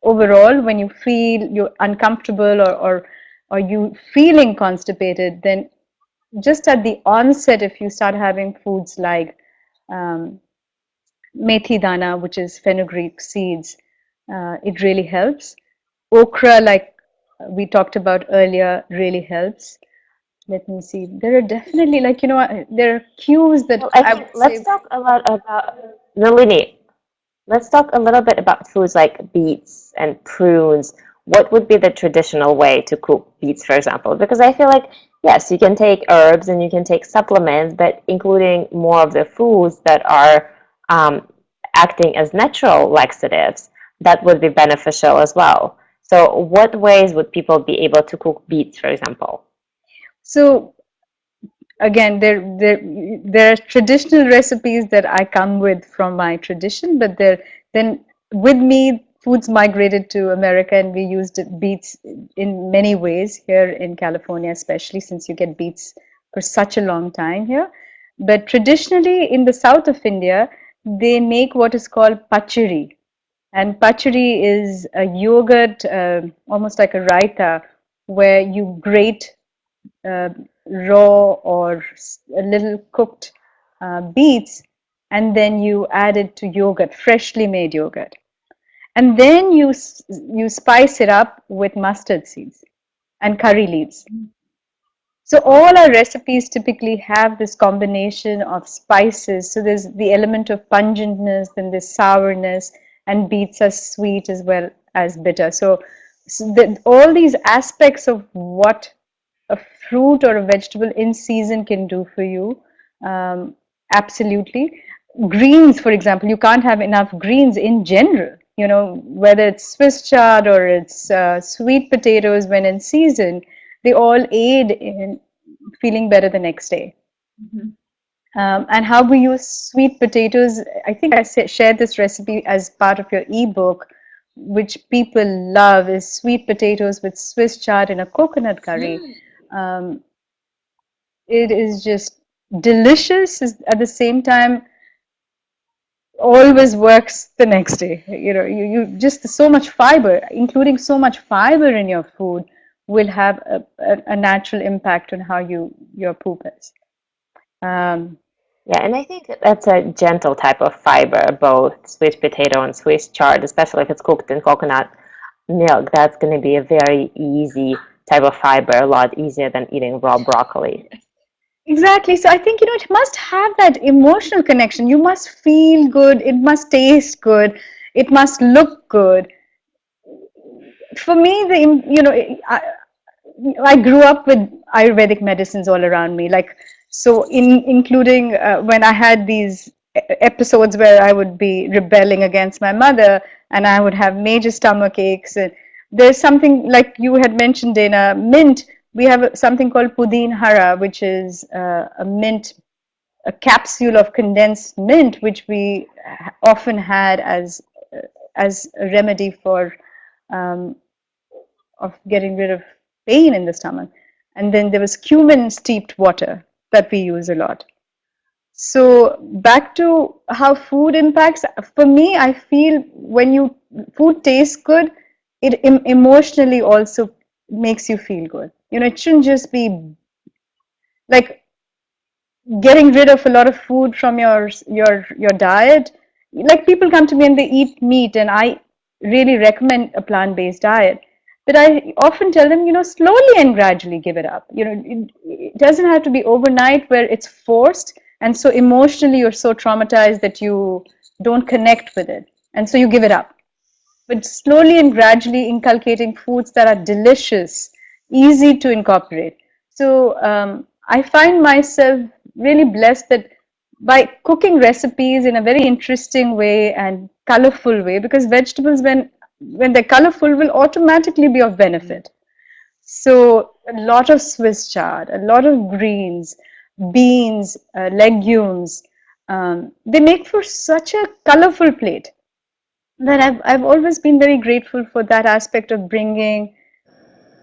overall, when you feel you're uncomfortable or you feeling constipated, then just at the onset, if you start having foods like um, methi dana, which is fenugreek seeds, it really helps. Okra, like we talked about earlier, really helps. Let me see. There are definitely, like, there are cues that well, I I think would let's say. talk a lot about Nalini. Let's talk a little bit about foods like beets and prunes. What would be the traditional way to cook beets, for example? Because I feel like, yes, you can take herbs and you can take supplements, but including more of the foods that are um, acting as natural laxatives, that would be beneficial as well. So, what ways would people be able to cook beets, for example? So again, there are traditional recipes that I come with from my tradition, but then with me, foods migrated to America, and we used beets in many ways here in California, especially since you get beets for such a long time here. But traditionally, in the south of India, they make what is called pachuri, and pachuri is a yogurt, almost like a raita, where you grate uh, raw or a little cooked beets, and then you add it to yogurt, freshly made yogurt, and then you spice it up with mustard seeds and curry leaves. So all our recipes typically have this combination of spices. So there's the element of pungentness, then there's sourness, and beets are sweet as well as bitter. So all these aspects of what a fruit or a vegetable in season can do for you, um, absolutely. Greens, for example, you can't have enough greens in general. Whether it's Swiss chard or it's sweet potatoes when in season, they all aid in feeling better the next day. Mhm. And how we use sweet potatoes, I think I shared this recipe as part of your ebook, which people love, is sweet potatoes with Swiss chard and a coconut curry. Mm. Um, it is just delicious, at the same time always works the next day. You just so much fiber, including so much fiber in your food, will have a natural impact on how your poop is. Um, Yeah, and I think that's a gentle type of fiber, both sweet potato and Swiss chard, especially if it's cooked in coconut milk. That's going to be a very easy type of fiber, a lot easier than eating raw broccoli. exactly. So I think, it must have that emotional connection. You must feel good. It must taste good. It must look good. For me, I grew up with Ayurvedic medicines all around me. Like, so including when I had these episodes where I would be rebelling against my mother and I would have major stomach aches. And there's something like you had mentioned, Dana, mint. We have something called Pudin Hara, which is a mint, a capsule of condensed mint, which we often had as a remedy for um, of getting rid of pain in the stomach. And then there was cumin steeped water that we use a lot. So back to how food impacts. For me, I feel when you food tastes good, it emotionally also makes you feel good. It shouldn't just be like getting rid of a lot of food from your diet. Like, people come to me and they eat meat, and I really recommend a plant-based diet, but I often tell them, slowly and gradually give it up. It doesn't have to be overnight where it's forced, and so emotionally you're so traumatized that you don't connect with it, and so you give it up. But slowly and gradually inculcating foods that are delicious, easy to incorporate. So I find myself really blessed that by cooking recipes in a very interesting way and colorful way, because vegetables, when they're colorful, will automatically be of benefit. So a lot of Swiss chard, a lot of greens, beans, legumes, they make for such a colorful plate that I've always been very grateful for that aspect of bringing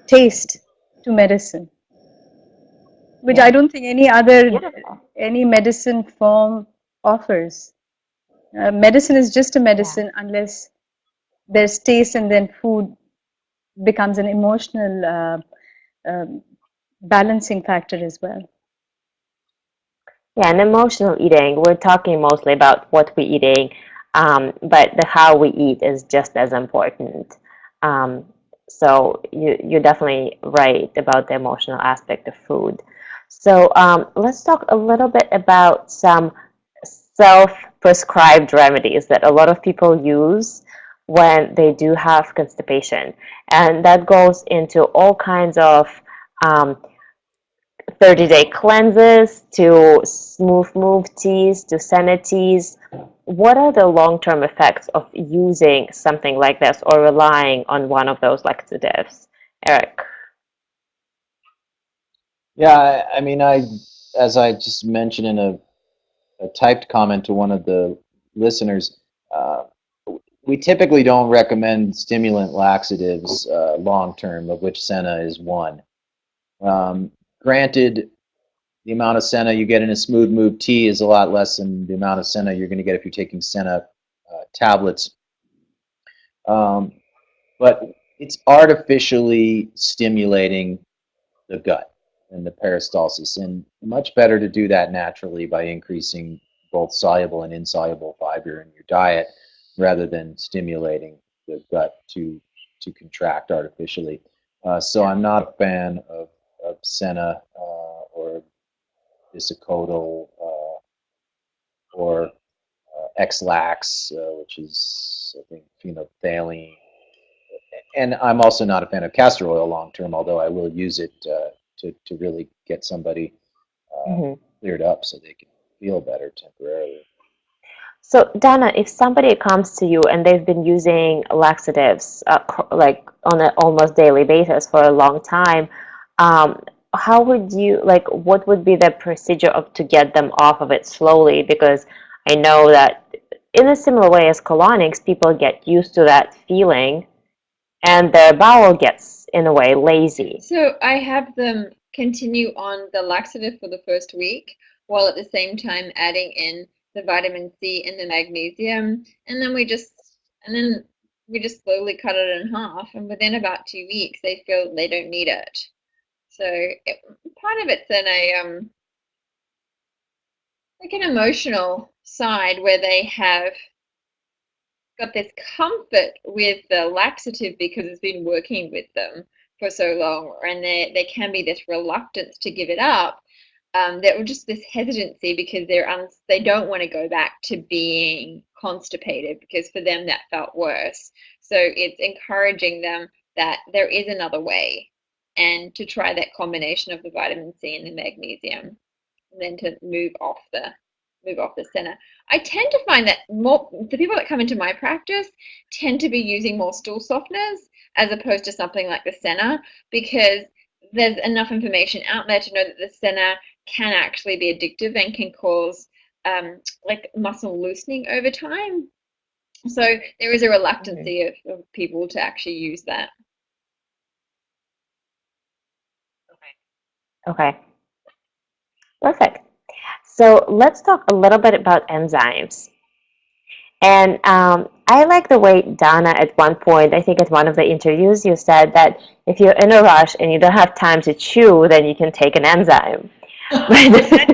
taste to medicine, which I Yeah. don't think Beautiful. any medicine form offers. Medicine is just a Yeah. medicine unless there's taste, and then food becomes an emotional um, balancing factor as well. Yeah, and emotional eating, we're talking mostly about what we're eating, but the how we eat is just as important. Um, so you're definitely right about the emotional aspect of food. So let's talk a little bit about some self-prescribed remedies that a lot of people use when they do have constipation. And that goes into all kinds of um, 30-day cleanses to smooth move teas to senna teas. What are the long-term effects of using something like this or relying on one of those laxatives? Eric. Yeah, I mean, as I just mentioned in a typed comment to one of the listeners, uh, we typically don't recommend stimulant laxatives long term, of which senna is one. Um, Granted, the amount of senna you get in a smooth move tea is a lot less than the amount of senna you're going to get if you're taking senna tablets. Um, but it's artificially stimulating the gut and the peristalsis, and much better to do that naturally by increasing both soluble and insoluble fiber in your diet rather than stimulating the gut to contract artificially. So I'm not a fan of senna or bisacodyl or X-Lax, which is, I think, phenolphthalein. And I'm also not a fan of castor oil long term, although I will use it to really get somebody Mhm. cleared up so they can feel better temporarily. So, Dana, if somebody comes to you and they've been using laxatives like on an almost daily basis for a long time, um, how would you like? What would be the procedure of to get them off of it slowly? Because I know that in a similar way as colonics, people get used to that feeling, and their bowel gets in a way lazy. So I have them continue on the laxative for the first week, while at the same time adding in the vitamin C and the magnesium, and then we just slowly cut it in half, and within about 2 weeks they feel they don't need it. So part of it's in a like an emotional side where they have got this comfort with the laxative because it's been working with them for so long, and there can be this reluctance to give it up. There was just this hesitancy because they don't want to go back to being constipated because for them that felt worse. So it's encouraging them that there is another way, and to try that combination of the vitamin C and the magnesium, and then to move off the center. I tend to find that more the people that come into my practice tend to be using more stool softeners as opposed to something like the senna, because there's enough information out there to know that the senna can actually be addictive and can cause like muscle loosening over time. So there is a Mhm. reluctancy of people to actually use that. Okay, perfect. So let's talk a little bit about enzymes. And I like the way Dana, at one point, I think at one of the interviews, you said that if you're in a rush and you don't have time to chew, then you can take an enzyme. Did But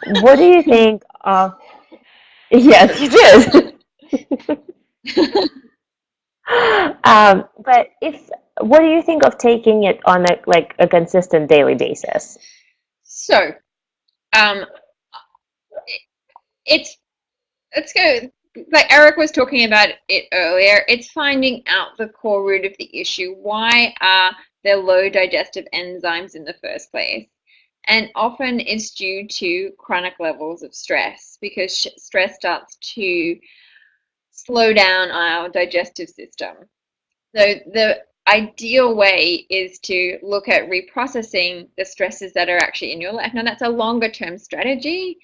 what do you think of? Yes, you did. I But if what do you think of taking it on a like a consistent daily basis? So, um, it's let's go. Like Eric was talking about it earlier, it's finding out the core root of the issue. Why are there low digestive enzymes in the first place? And often it's due to chronic levels of stress, because stress starts to slow down our digestive system. So ideal way is to look at reprocessing the stresses that are actually in your life. Now, that's a longer term strategy,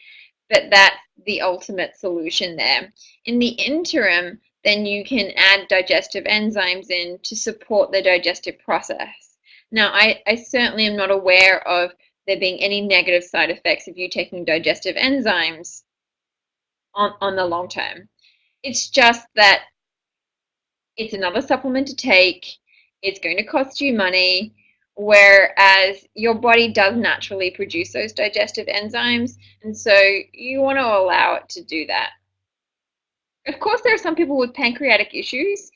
but that's the ultimate solution there. In the interim, then you can add digestive enzymes in to support the digestive process. Now, I certainly am not aware of there being any negative side effects of you taking digestive enzymes on the long term. It's just that it's another supplement to take. It's going to cost you money, whereas your body does naturally produce those digestive enzymes, and so you want to allow it to do that. Of course, there are some people with pancreatic issues,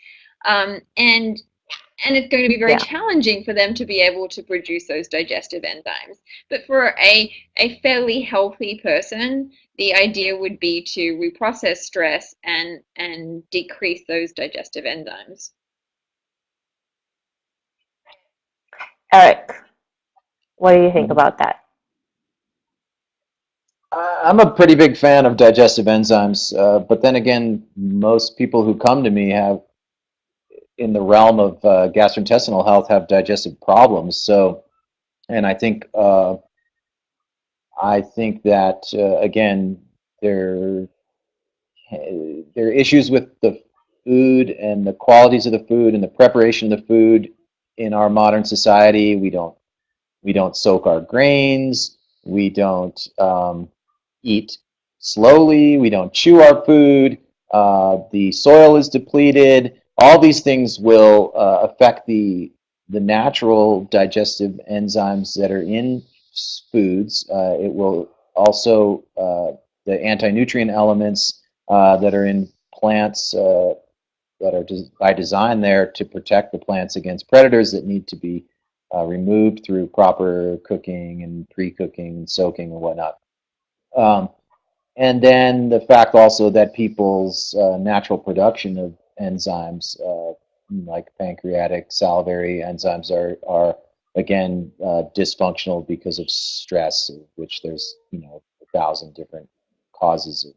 and it's going to be very challenging for them to be able to produce those digestive enzymes. But for a fairly healthy person, the idea would be to reprocess stress and decrease those digestive enzymes. Eric, what do you think about that? I'm a pretty big fan of digestive enzymes, but then again, most people who come to me have, in the realm of gastrointestinal health, have digestive problems. So, and I think that again, there are issues with the food and the qualities of the food and the preparation of the food in our modern society. We don't soak our grains. We don't eat slowly. We don't chew our food. The soil is depleted. All these things will affect the natural digestive enzymes that are in foods. It will also the anti-nutrient elements that are in plants that are by design there to protect the plants against predators that need to be removed through proper cooking and pre-cooking and soaking and whatnot. And then the fact also that people's natural production of enzymes, like pancreatic, salivary enzymes, are again dysfunctional because of stress, which there's 1,000 different causes of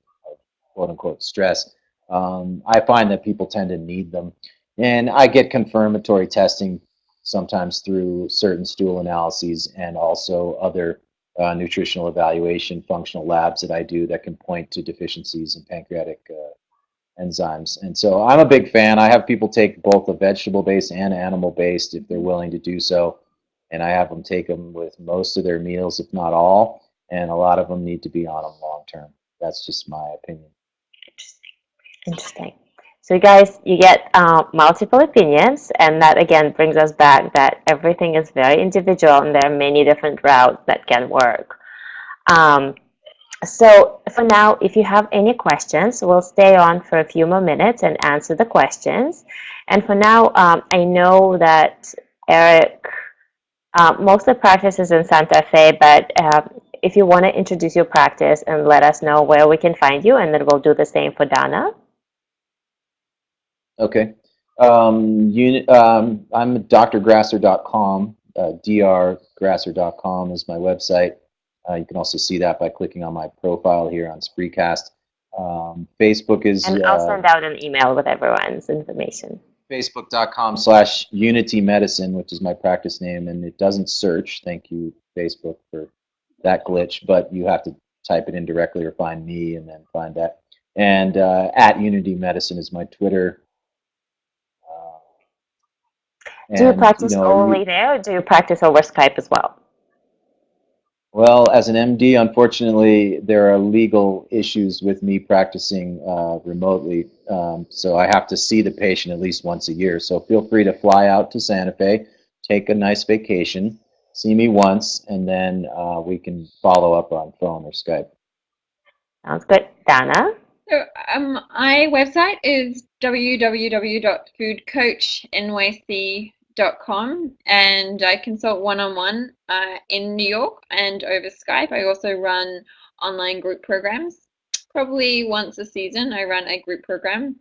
quote unquote stress. I find that people tend to need them, and I get confirmatory testing sometimes through certain stool analyses and also other nutritional evaluation functional labs that I do that can point to deficiencies in pancreatic enzymes. And so I'm a big fan. I have people take both a vegetable-based and animal-based if they're willing to do so. And I have them take them with most of their meals, if not all. And a lot of them need to be on them long term. That's just my opinion. Interesting. So you guys, you get multiple opinions, and that again brings us back that everything is very individual and there are many different routes that can work. So for now, if you have any questions, we'll stay on for a few more minutes and answer the questions. And for now, I know that Eric, most of the practice is in Santa Fe, but if you want to introduce your practice and let us know where we can find you, and then we'll do the same for Donna. Okay. I'm drgrasser.com. drgrasser.com is my website. You can also see that by clicking on my profile here on Spreecast. Facebook is... And I'll send out an email with everyone's information. Facebook.com/Unity Medicine, which is my practice name, and it doesn't search. Thank you, Facebook, for that glitch, but you have to type it in directly or find me and then find that. And at Unity Medicine is my Twitter. Do you practice only there, or do you practice over Skype as well? Well, as an MD, unfortunately, there are legal issues with me practicing remotely, so I have to see the patient at least once a year. So feel free to fly out to Santa Fe, take a nice vacation, see me once, and then we can follow up on phone or Skype. Sounds good. Dana? So my website is www.foodcoachnyc.com, and I consult one-on-one in New York and over Skype. I also run online group programs. Probably once a season I run a group program.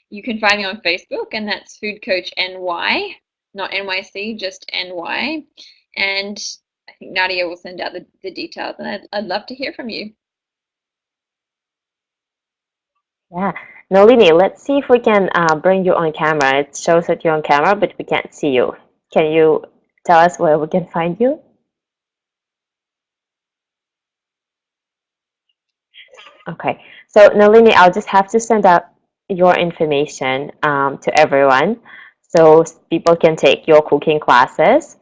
You can find me on Facebook, and that's Food Coach NY, not NYC, just NY. And I think Nadia will send out the details, and I'd love to hear from you. Yeah. Nalini, let's see if we can bring you on camera. It shows that you're on camera, but we can't see you. Can you tell us where we can find you? Okay, so Nalini, I'll just have to send out your information to everyone so people can take your cooking classes.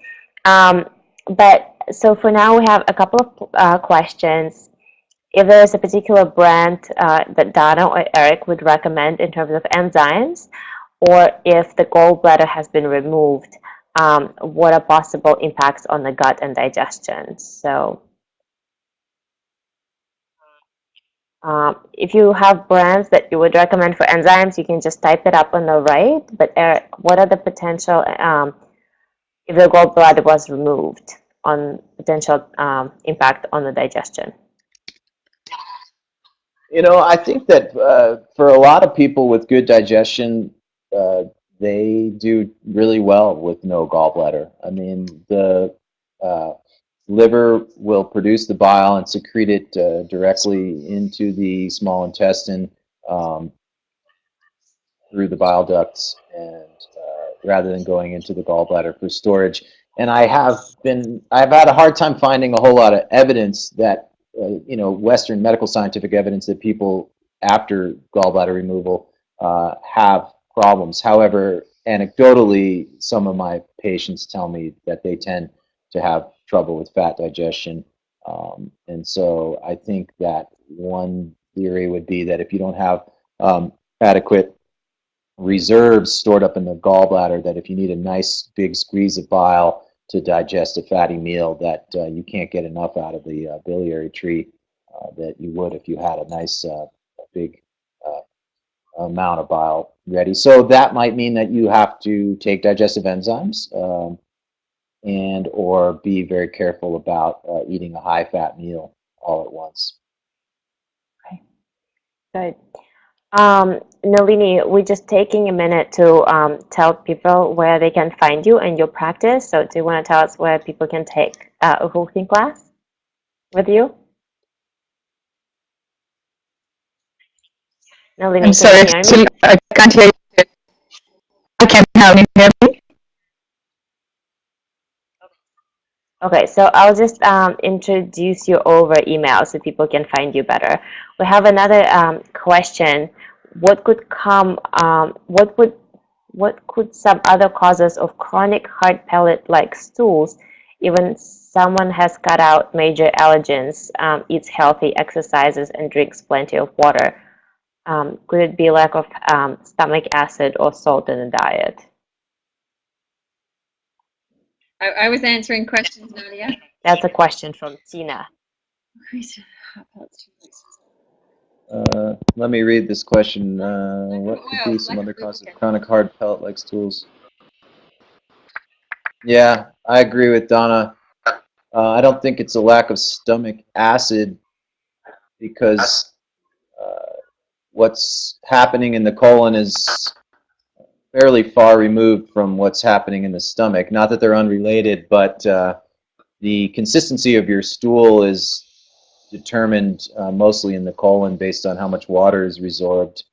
But so for now, we have a couple of questions. If there's a particular brand that Donna or Eric would recommend in terms of enzymes, or if the gallbladder has been removed, what are possible impacts on the gut and digestion? So if you have brands that you would recommend for enzymes, you can just type it up on the right. But Eric, what are the potential, if the gallbladder was removed, on potential impact on the digestion? I think that for a lot of people with good digestion, uh, they do really well with no gallbladder. I mean, the uh, liver will produce the bile and secrete it directly into the small intestine um, through the bile ducts, and rather than going into the gallbladder for storage. And I've had a hard time finding a whole lot of evidence that Western medical scientific evidence that people after gallbladder removal have problems. However, anecdotally, some of my patients tell me that they tend to have trouble with fat digestion. And so I think that one theory would be that if you don't have adequate reserves stored up in the gallbladder, that if you need a nice big squeeze of bile to digest a fatty meal, that you can't get enough out of the biliary tree that you would if you had a nice big amount of bile ready. So that might mean that you have to take digestive enzymes and or be very careful about eating a high fat meal all at once. Okay, good. Nalini, we're just taking a minute to tell people where they can find you and your practice. So do you want to tell us where people can take a cooking class with you? Nalini, I'm can you sorry, hear me? still I can't hear you. I can hear me. Okay, so I'll just introduce you over email so people can find you better. We have another question. What could come? What could some other causes of chronic hard pellet like stools, even someone has cut out major allergens, eats healthy, exercises, and drinks plenty of water? Could it be lack of stomach acid or salt in the diet? I was answering questions, Nadia. That's a question from Tina. Let me read this question. What could be some other causes of chronic hard pellet-like stools? Yeah, I agree with Donna. I don't think it's a lack of stomach acid because what's happening in the colon is fairly far removed from what's happening in the stomach. Not that they're unrelated, but the consistency of your stool is determined mostly in the colon based on how much water is resorbed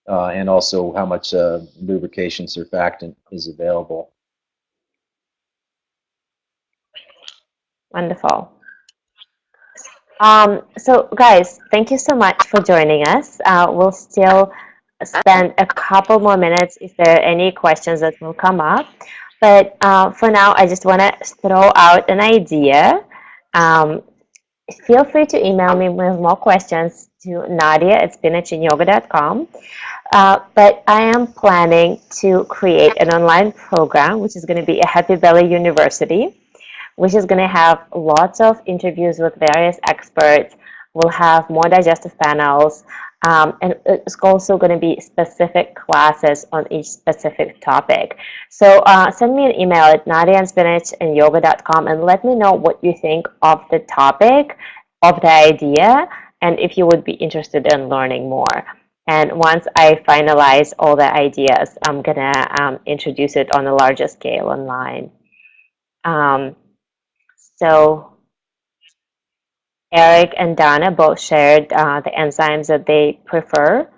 and also how much lubrication surfactant is available. Wonderful. So guys, thank you so much for joining us. We'll still spend a couple more minutes if there are any questions that will come up. But for now, I just want to throw out an idea. Feel free to email me with more questions to nadia@spinachandyoga.com. But I am planning to create an online program, which is going to be a Happy Belly University, which is going to have lots of interviews with various experts. We'll have more digestive panels, and it's also going to be specific classes on each specific topic. So send me an email at nadia@spinachandyoga.com and let me know what you think of the topic, of the idea, and if you would be interested in learning more. And once I finalize all the ideas, I'm going to introduce it on a larger scale online. So Eric and Donna both shared the enzymes that they prefer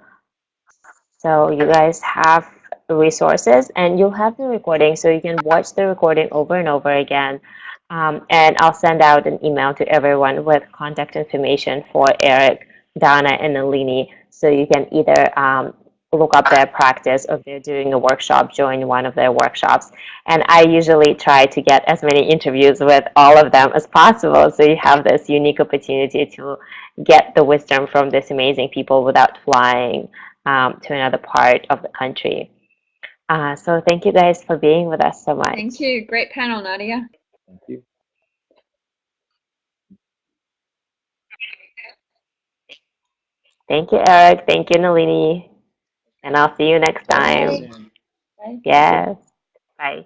So you guys have resources, and you'll have the recording, so you can watch the recording over and over again. And I'll send out an email to everyone with contact information for Eric, Donna, and Nalini, so you can either look up their practice, or if they're doing a workshop, join one of their workshops. And I usually try to get as many interviews with all of them as possible, so you have this unique opportunity to get the wisdom from these amazing people without flying to another part of the country. So thank you guys for being with us so much. Thank you. Great panel, Nadia. Thank you. Thank you, Eric. Thank you, Nalini. And I'll see you next See you time. soon. Bye. Yes. Bye.